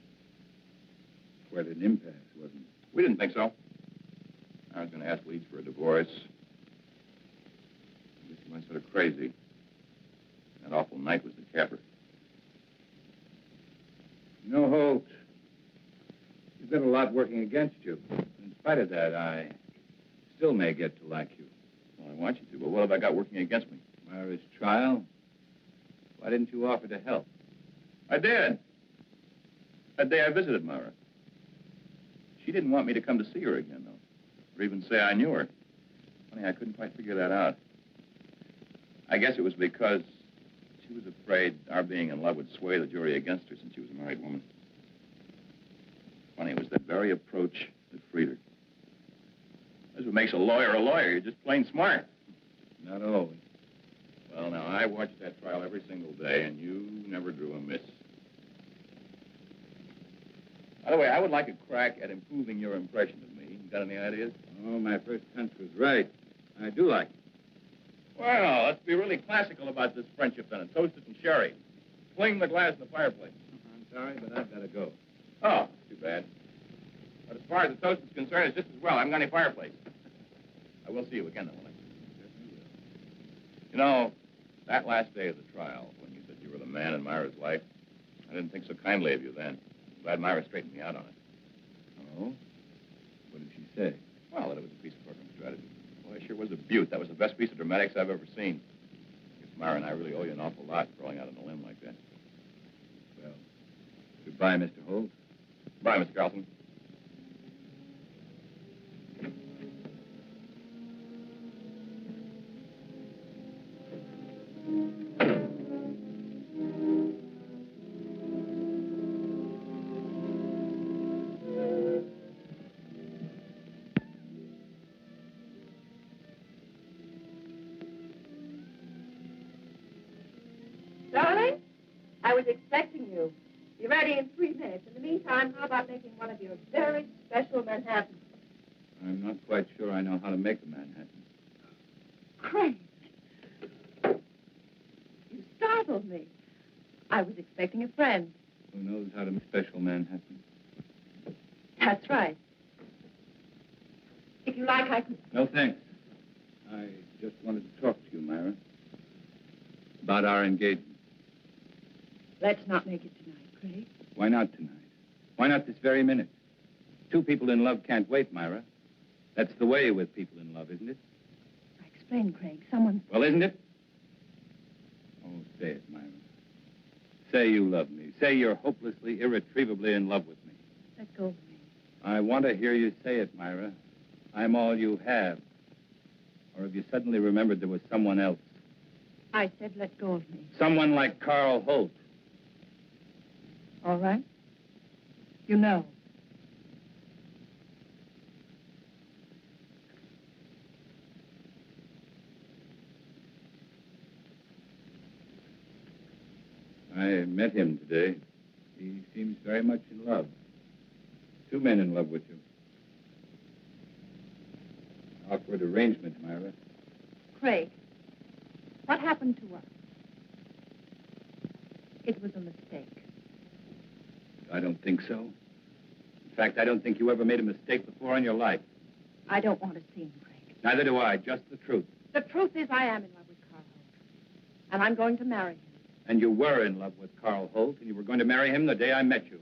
Quite an impasse, wasn't it? We didn't think so. I was going to ask Leeds for a divorce. I guess he went sort of crazy. That awful night was the capper. You know, Holt, you've got a lot working against you. In spite of that, I still may get to like you. Well, I want you to, but what have I got working against me? Myra's trial? Why didn't you offer to help? I did. That day I visited Myra. She didn't want me to come to see her again, though. Or even say I knew her. Funny, I couldn't quite figure that out. I guess it was because she was afraid our being in love would sway the jury against her since she was a married woman. Funny, it was that very approach that freed her. That's what makes a lawyer a lawyer. You're just plain smart. Not always. Well, now, I watched that trial every single day, and you never drew a miss. By the way, I would like a crack at improving your impression of me. Got any ideas? Oh, my first hunch was right. I do like it. Well, let's be really classical about this friendship, then, and toast it in sherry. Fling the glass in the fireplace. I'm sorry, but I've got to go. Oh, too bad. But as far as the toast is concerned, it's just as well. I haven't got any fireplace. I will see you again, though, won't I? You know, that last day of the trial, when you said you were the man in Myra's life, I didn't think so kindly of you then. I'm glad Myra straightened me out on it. Oh? What did she say? Well, that it was a piece of program strategy. Well, it sure was a beaut. That was the best piece of dramatics I've ever seen. I guess Myra and I really owe you an awful lot for going out on a limb like that. Well, Bye, Mr. Holt. Bye, Mr. Carlson. Darling, I was expecting you. Be ready in 3 minutes. In the meantime, how about making one of your very special Manhattans? I'm not quite sure I know how to make a Manhattan. Craig, you startled me. I was expecting a friend. Who knows how to make special Manhattan? That's right. If you like, I can... No, thanks. I just wanted to talk to you, Myra. About our engagement. Let's not make it tonight, Craig. Why not tonight? Why not this very minute? Two people in love can't wait, Myra. That's the way with people in love, isn't it? Explain, Craig. Someone... Well, isn't it? Oh, say it, Myra. Say you love me. Say you're hopelessly, irretrievably in love with me. Let go of me. I want to hear you say it, Myra. I'm all you have. Or have you suddenly remembered there was someone else? I said let go of me. Someone like Carl Holt. All right. You know. I met him today. He seems very much in love. Two men in love with you. Awkward arrangement, Myra. Craig, what happened to us? It was a mistake. I don't think so. In fact, I don't think you ever made a mistake before in your life. I don't want to see him, Craig. Neither do I. Just the truth. The truth is I am in love with Carl Holt. And I'm going to marry him. And you were in love with Carl Holt, and you were going to marry him the day I met you.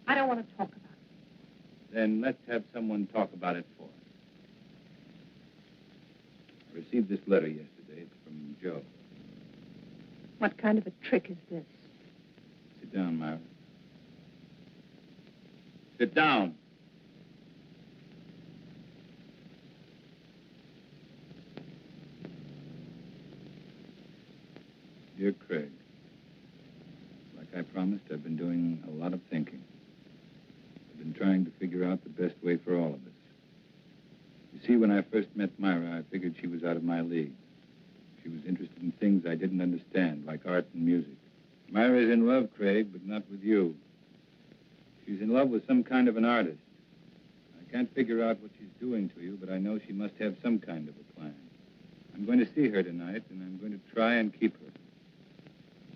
I don't want to talk about it. Then let's have someone talk about it for us. I received this letter yesterday. It's from Joe. What kind of a trick is this? Sit down, Myra. Sit down. Dear Craig, like I promised, I've been doing a lot of thinking. I've been trying to figure out the best way for all of us. You see, when I first met Myra, I figured she was out of my league. She was interested in things I didn't understand, like art and music. Myra's in love, Craig, but not with you. She's in love with some kind of an artist. I can't figure out what she's doing to you, but I know she must have some kind of a plan. I'm going to see her tonight, and I'm going to try and keep her.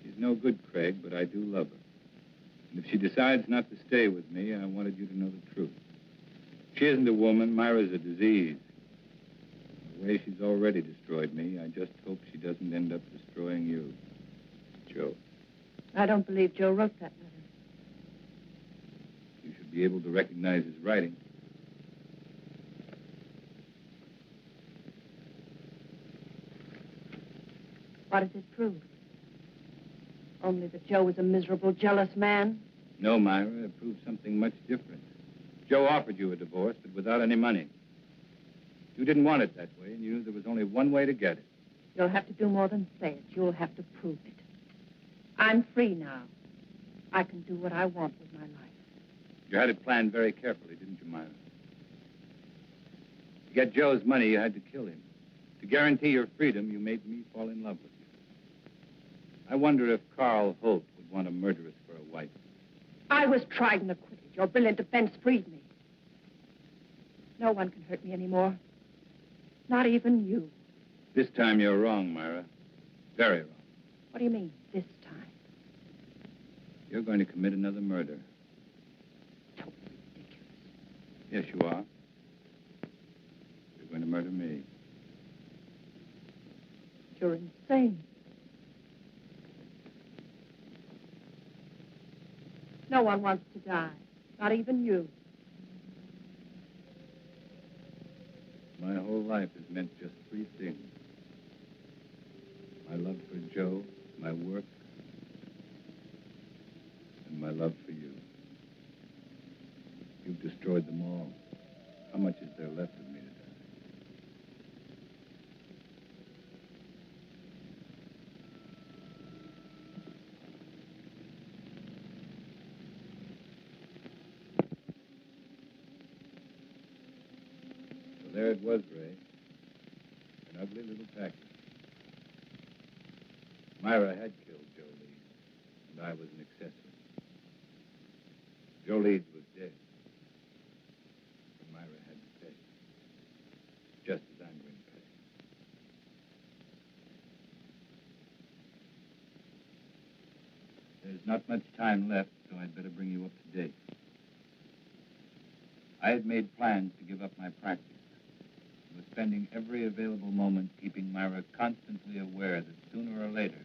She's no good, Craig, but I do love her. And if she decides not to stay with me, I wanted you to know the truth. She isn't a woman. Myra's a disease. The way she's already destroyed me, I just hope she doesn't end up destroying you. Joe. I don't believe Joe wrote that letter. You should be able to recognize his writing. What does it prove? Only that Joe was a miserable, jealous man? No, Myra, it proves something much different. Joe offered you a divorce, but without any money. You didn't want it that way, and you knew there was only one way to get it. You'll have to do more than say it. You'll have to prove it. I'm free now. I can do what I want with my life. You had it planned very carefully, didn't you, Myra? To get Joe's money, you had to kill him. To guarantee your freedom, you made me fall in love with you. I wonder if Carl Holt would want a murderess for a wife. I was tried and acquitted. Your brilliant defense freed me. No one can hurt me anymore. Not even you. This time you're wrong, Myra. Very wrong. What do you mean, this time? You're going to commit another murder. Totally ridiculous. Yes, you are. You're going to murder me. You're insane. No one wants to die. Not even you. My whole life has meant just three things. My love for Joe, my work, and my love for you. destroyed them all. How much is there left of me to die? So there it was, Ray. An ugly little package. Myra had killed Joe Leeds, and I was an accessory. Joe Leeds was dead. But Myra had to pay. Just as I'm going to pay. There's not much time left, so I'd better bring you up to date. I had made plans to give up my practice. I was spending every available moment keeping Myra constantly aware that sooner or later,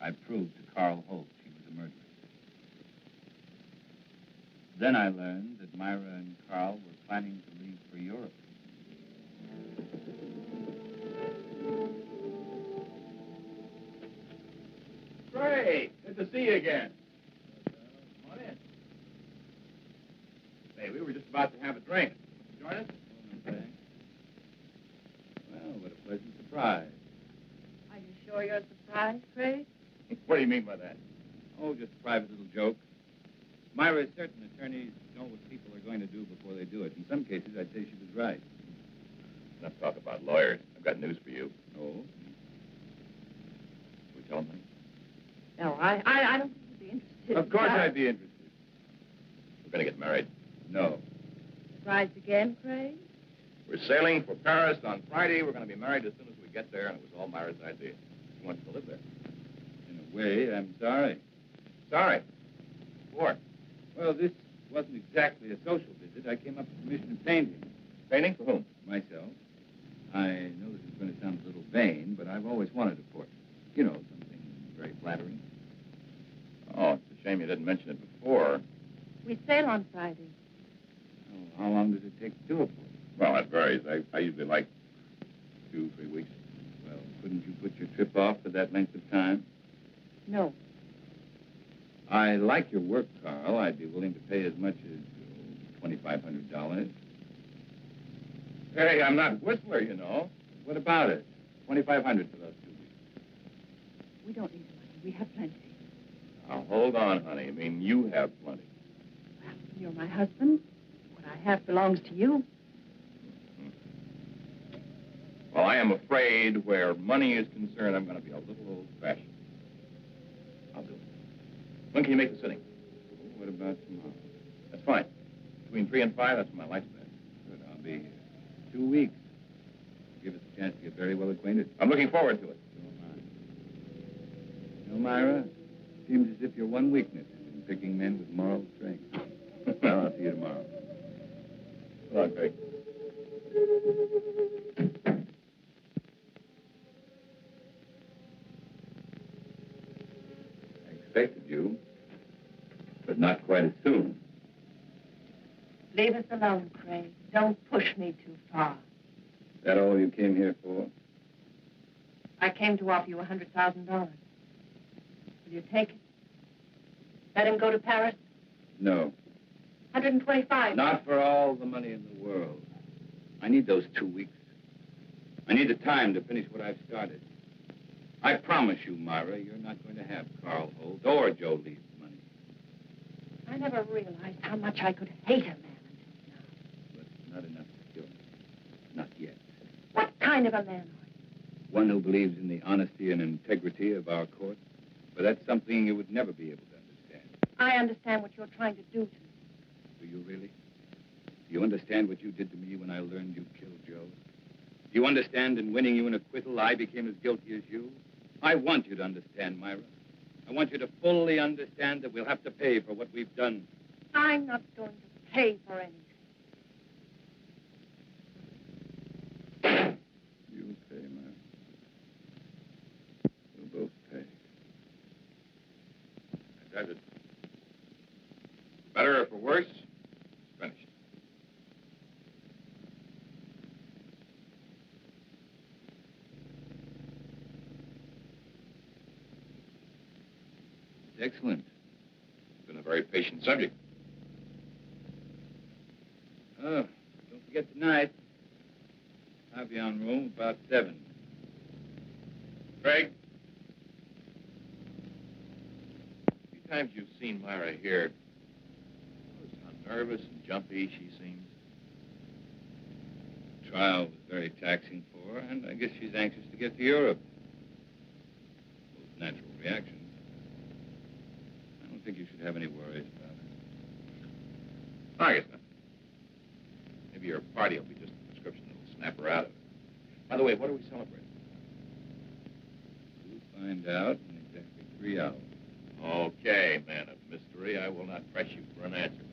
I'd prove to Carl Holt she was a murderess. Then I learned that Myra and Carl were planning to leave for Europe. Great. Good to see you again. Come on in. Hey, we were just about to have a drink. Join us? Well, what a pleasant surprise. Are you sure you're surprised, Craig? What do you mean by that? Oh, just a private little joke. Myra is certain attorneys know what people are going to do before they do it. In some cases, I'd say she was right. Enough talk about lawyers. I've got news for you. Oh? We tell them? No, I don't think you'd be interested. Of course I'd be interested. We're going to get married. No. Surprised again, Craig? We're sailing for Paris on Friday. We're going to be married as soon as we get there, and it was all Myra's idea. She wants to live there. In a way, I'm sorry. Sorry. What? Well, this wasn't exactly a social visit. I came up to commission a painting. Painting? For whom? Myself. I know this is going to sound a little vain, but I've always wanted a portrait. You know, something very flattering. Oh, it's a shame you didn't mention it before. We sail on Friday. Oh, how long does it take to do a portrait? Well, that varies. I usually like 2-3 weeks. Well, couldn't you put your trip off for that length of time? No. I like your work, Carl. I'd be willing to pay as much as $2,500. Hey, I'm not Whistler, you know. What about it? $2,500 for those 2 weeks. We don't need the money. We have plenty. Now, hold on, honey. I mean, you have plenty. Well, you're my husband. What I have belongs to you. Well, I am afraid where money is concerned, I'm going to be a little old-fashioned. I'll do it. When can you make the sitting? What about tomorrow? That's fine. Between 3 and 5, that's my lifespan. Good, I'll be here. 2 weeks. Give us a chance to get very well acquainted. I'm looking forward to it. So am I. You know, Myra, seems as if your one weakness is in picking men with moral strength. Well, I'll see you tomorrow. Come on, Craig. I expected you, but not quite as soon. Leave us alone, Craig. Don't push me too far. Is that all you came here for? I came to offer you $100,000. Will you take it? Let him go to Paris? No. 125. Not for all the money in the world. I need those 2 weeks. I need the time to finish what I've started. I promise you, Myra, you're not going to have Carl Holt or Joe Leeds' money. I never realized how much I could hate a man until now. But it's not enough to kill me. Not yet. What kind of a man are you? One who believes in the honesty and integrity of our court. But that's something you would never be able to understand. I understand what you're trying to do to me. Do you really? Do you understand what you did to me when I learned you killed Joe? Do you understand in winning you an acquittal, I became as guilty as you? I want you to understand, Myra. I want you to fully understand that we'll have to pay for what we've done. I'm not going to pay for anything. You'll pay, Myra. We'll both pay. That does it. Better or for worse, it's finished. Excellent. It's been a very patient subject. Tonight, I'll be on room about 7. Craig? A few times you've seen Myra here. Notice how nervous and jumpy she seems. The trial was very taxing for her, and I guess she's anxious to get to Europe. Both natural reactions. I don't think you should have any worries about her. I guess not. Maybe your party will be just a prescription that'll snap her out of it. By the way, what are we celebrating? We'll find out in exactly 3 hours. Okay, man of mystery. I will not press you for an answer.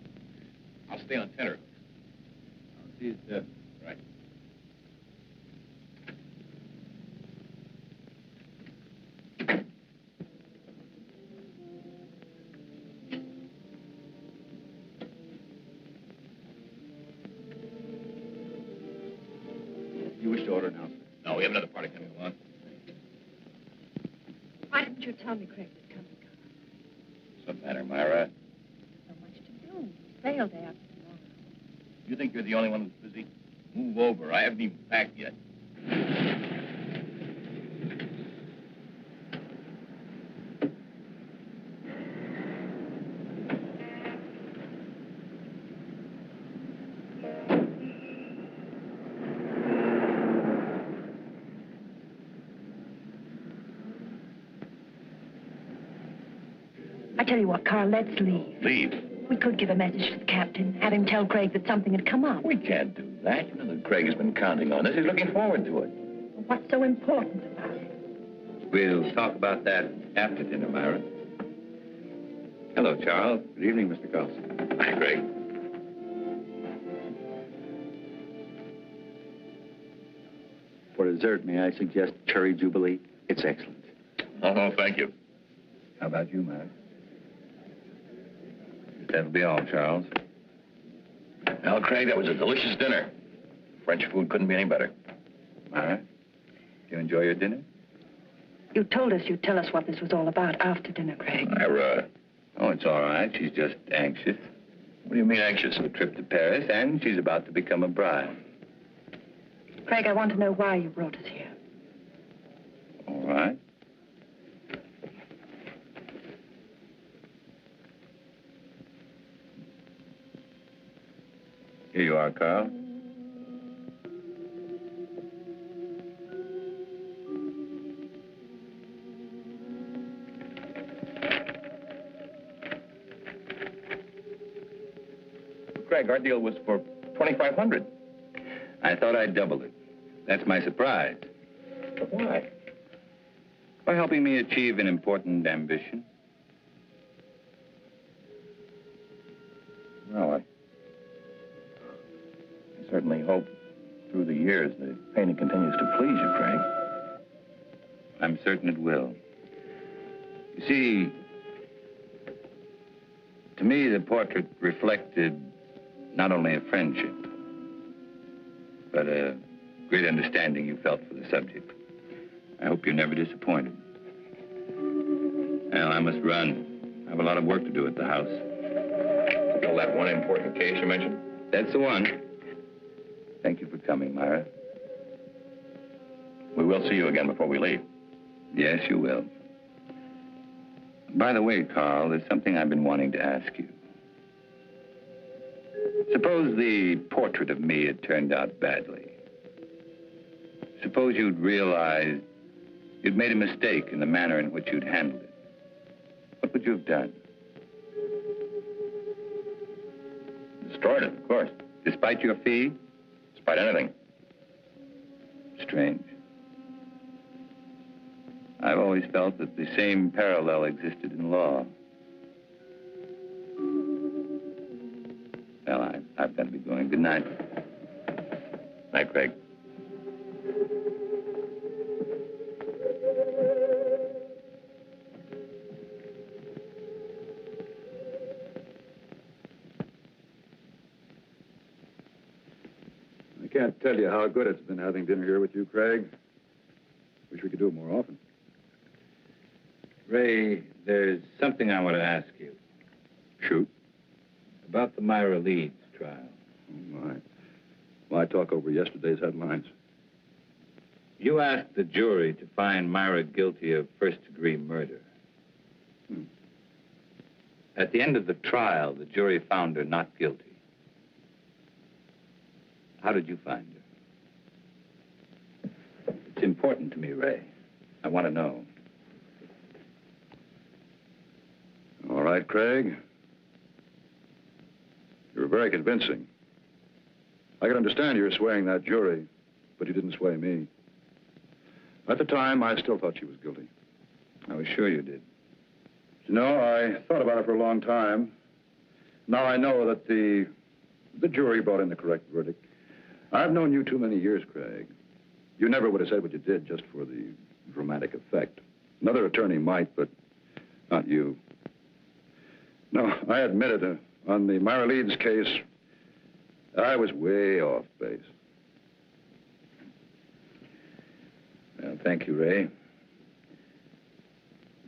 I'll stay on tenterhooks. I'll see you at 7. Right. You wish to order now, sir? No, we have another party coming along. Why didn't you tell me Craig was coming? What's the matter, Myra? So much to do. Sale day after tomorrow. You think you're the only one who's busy? Move over. I haven't even packed yet. I tell you what, Carl, let's leave. Leave? We could give a message to the captain, have him tell Craig that something had come up. We can't do that. You know that Craig has been counting on this. He's looking forward to it. What's so important about it? We'll talk about that after dinner, Myra. Hello, Charles. Good evening, Mr. Carlson. Hi, Craig. For dessert, may I suggest cherry jubilee? It's excellent. Oh, thank you. How about you, Myra? That'll be all, Charles. Well, Craig, that was a delicious dinner. French food couldn't be any better. Myra, do you enjoy your dinner? You told us you'd tell us what this was all about after dinner, Craig. Myra. Oh, it's all right. She's just anxious. What do you mean anxious? A trip to Paris, and she's about to become a bride. Craig, I want to know why you brought us here. All right. Here you are, Carl. Craig, our deal was for $2,500. I thought I'd double it. That's my surprise. But why? For helping me achieve an important ambition. Well, I certainly hope through the years the painting continues to please you, Craig. I'm certain it will. You see, to me, the portrait reflected not only a friendship, but a great understanding you felt for the subject. I hope you're never disappointed. Well, I must run. I have a lot of work to do at the house. Still that one important case you mentioned? That's the one. Thank you for coming, Myra. We will see you again before we leave. Yes, you will. By the way, Carl, there's something I've been wanting to ask you. Suppose the portrait of me had turned out badly. Suppose you'd realized you'd made a mistake in the manner in which you'd handled it. What would you have done? Destroyed it, of course. Despite your fee? Despite anything. Strange. I've always felt that the same parallel existed in law. Well, I've got to be going. Good night. Night, Craig. I can't tell you how good it's been having dinner here with you, Craig. Wish we could do it more often. Ray, there's something I want to ask you. Shoot. About the Myra Leeds trial. Oh, my. Why talk over yesterday's headlines? You asked the jury to find Myra guilty of first-degree murder. At the end of the trial, the jury found her not guilty. How did you find her? It's important to me, Ray. I want to know. All right, Craig. You were very convincing. I can understand you were swaying that jury, but you didn't sway me. At the time, I still thought she was guilty. I was sure you did. You know, I thought about it for a long time. Now I know that the jury brought in the correct verdict. I've known you too many years, Craig. You never would have said what you did just for the dramatic effect. Another attorney might, but not you. No, I admit it. On the Myra Leeds case, I was way off base. Well, thank you, Ray.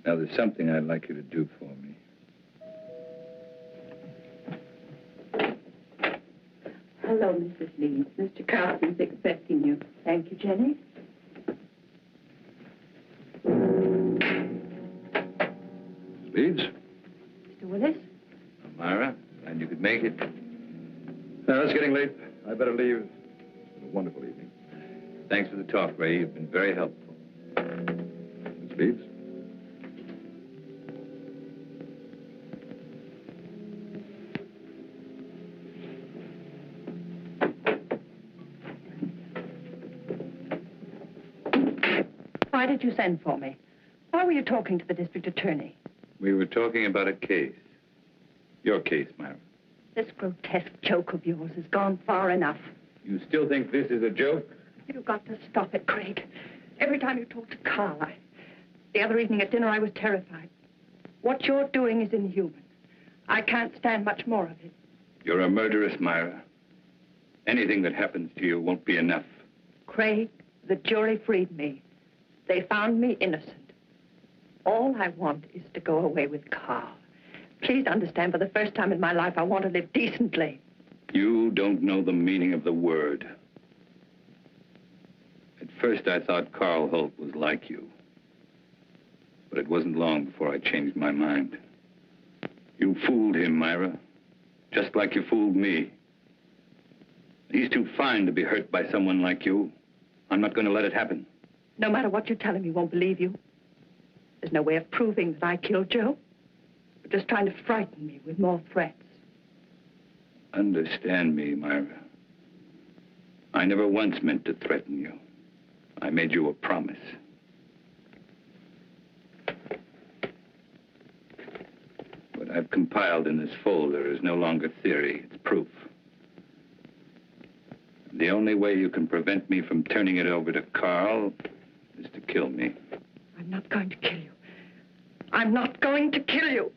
Now, there's something I'd like you to do for me. Hello, Mrs. Leeds. Mr. Carlson's expecting you. Thank you, Jenny. Leeds? Mr. Willis? Myra, glad you could make it. Now, it's getting late. I better leave. It's been a wonderful evening. Thanks for the talk, Ray. You've been very helpful. Miss Leeds? Why did you send for me? Why were you talking to the district attorney? We were talking about a case. Your case, Myra. This grotesque joke of yours has gone far enough. You still think this is a joke? You've got to stop it, Craig. Every time you talk to Carl, the other evening at dinner, I was terrified. What you're doing is inhuman. I can't stand much more of it. You're a murderess, Myra. Anything that happens to you won't be enough. Craig, the jury freed me. They found me innocent. All I want is to go away with Carl. Please understand, for the first time in my life, I want to live decently. You don't know the meaning of the word. At first, I thought Carl Holt was like you. But it wasn't long before I changed my mind. You fooled him, Myra. Just like you fooled me. He's too fine to be hurt by someone like you. I'm not going to let it happen. No matter what you tell him, he won't believe you. There's no way of proving that I killed Joe. You're just trying to frighten me with more threats. Understand me, Myra. I never once meant to threaten you. I made you a promise. What I've compiled in this folder is no longer theory, it's proof. The only way you can prevent me from turning it over to Carl is to kill me. I'm not going to kill you. I'm not going to kill you.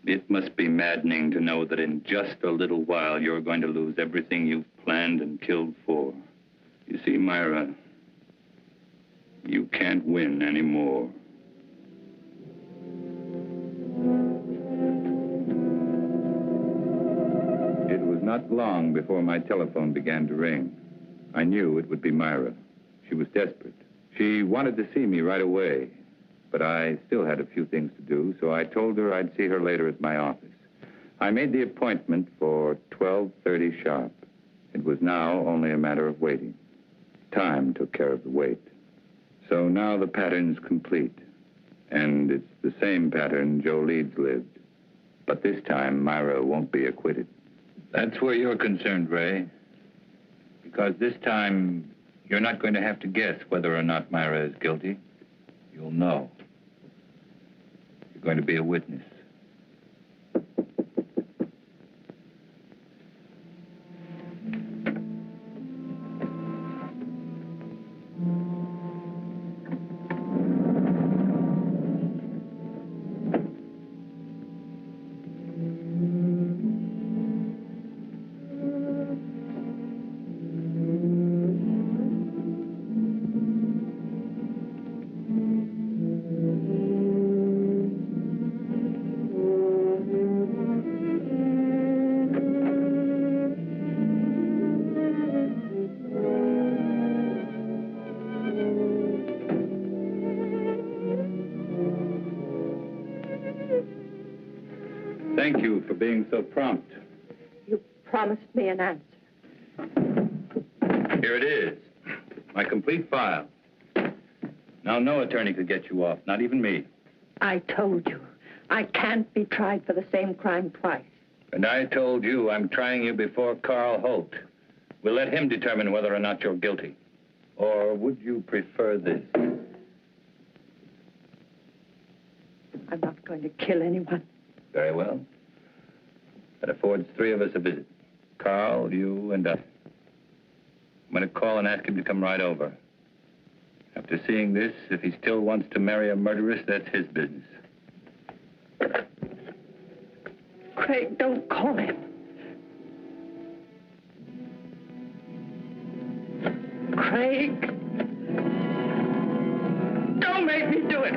It must be maddening to know that in just a little while you're going to lose everything you've planned and killed for. You see, Myra, you can't win anymore. It was not long before my telephone began to ring. I knew it would be Myra. She was desperate. She wanted to see me right away, but I still had a few things to do, so I told her I'd see her later at my office. I made the appointment for 12:30 sharp. It was now only a matter of waiting. Time took care of the wait. So now the pattern's complete, and it's the same pattern Joe Leeds lived. But this time, Myra won't be acquitted. That's where you're concerned, Ray. Because this time, you're not going to have to guess whether or not Myra is guilty. You'll know. You're going to be a witness. thank you for being so prompt. You promised me an answer. Here it is. My complete file. Now, no attorney could get you off, not even me. I told you, I can't be tried for the same crime twice. And I told you I'm trying you before Carl Holt. We'll let him determine whether or not you're guilty. Or would you prefer this? I'm not going to kill anyone. Very well. That affords three of us a visit. Carl, you, and I. I'm going to call and ask him to come right over. After seeing this, if he still wants to marry a murderess, that's his business. Craig, don't call him. Craig. Don't make me do it.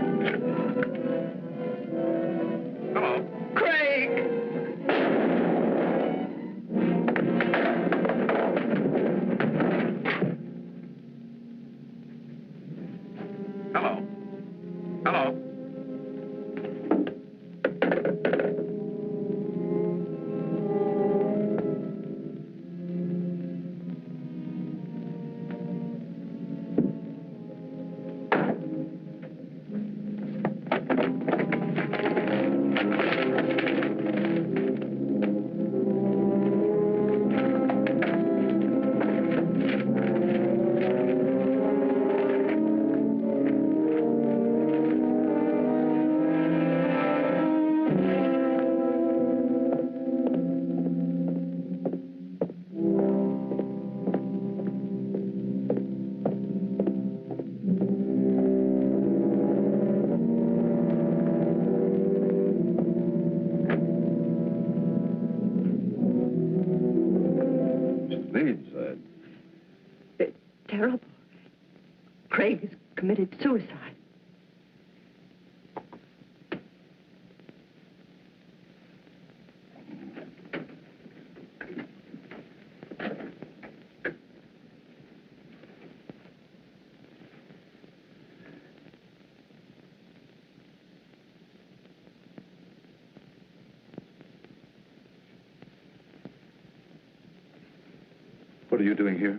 Hello. Craig. Hello. Hello. It's terrible. Craig has committed suicide. What are you doing here?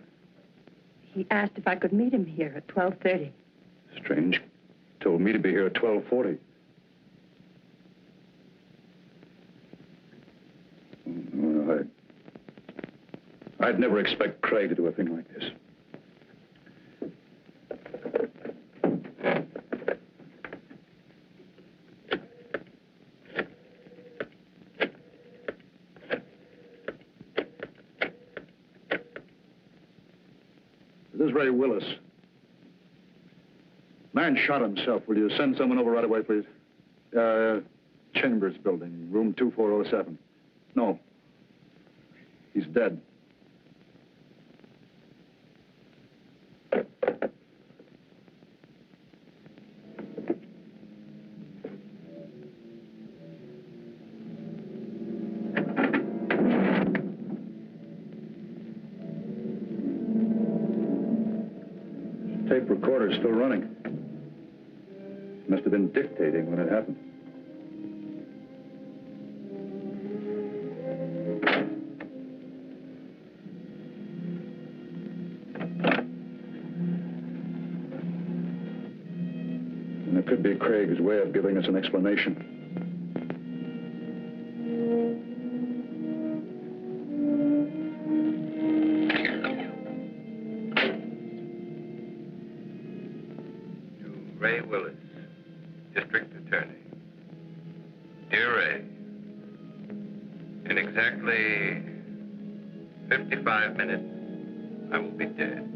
He asked if I could meet him here at 12:30. Strange. Told me to be here at 12:40. Well, I'd never expect Craig to do a thing like this. This is Ray Willis. Man shot himself. Will you send someone over right away, please? Chambers building, room 2407. No. He's dead. Tape recorder's still running. Must have been dictating when it happened. And it could be Craig's way of giving us an explanation. Ray Willis, District Attorney. Dear Ray, in exactly 55 minutes, I will be dead.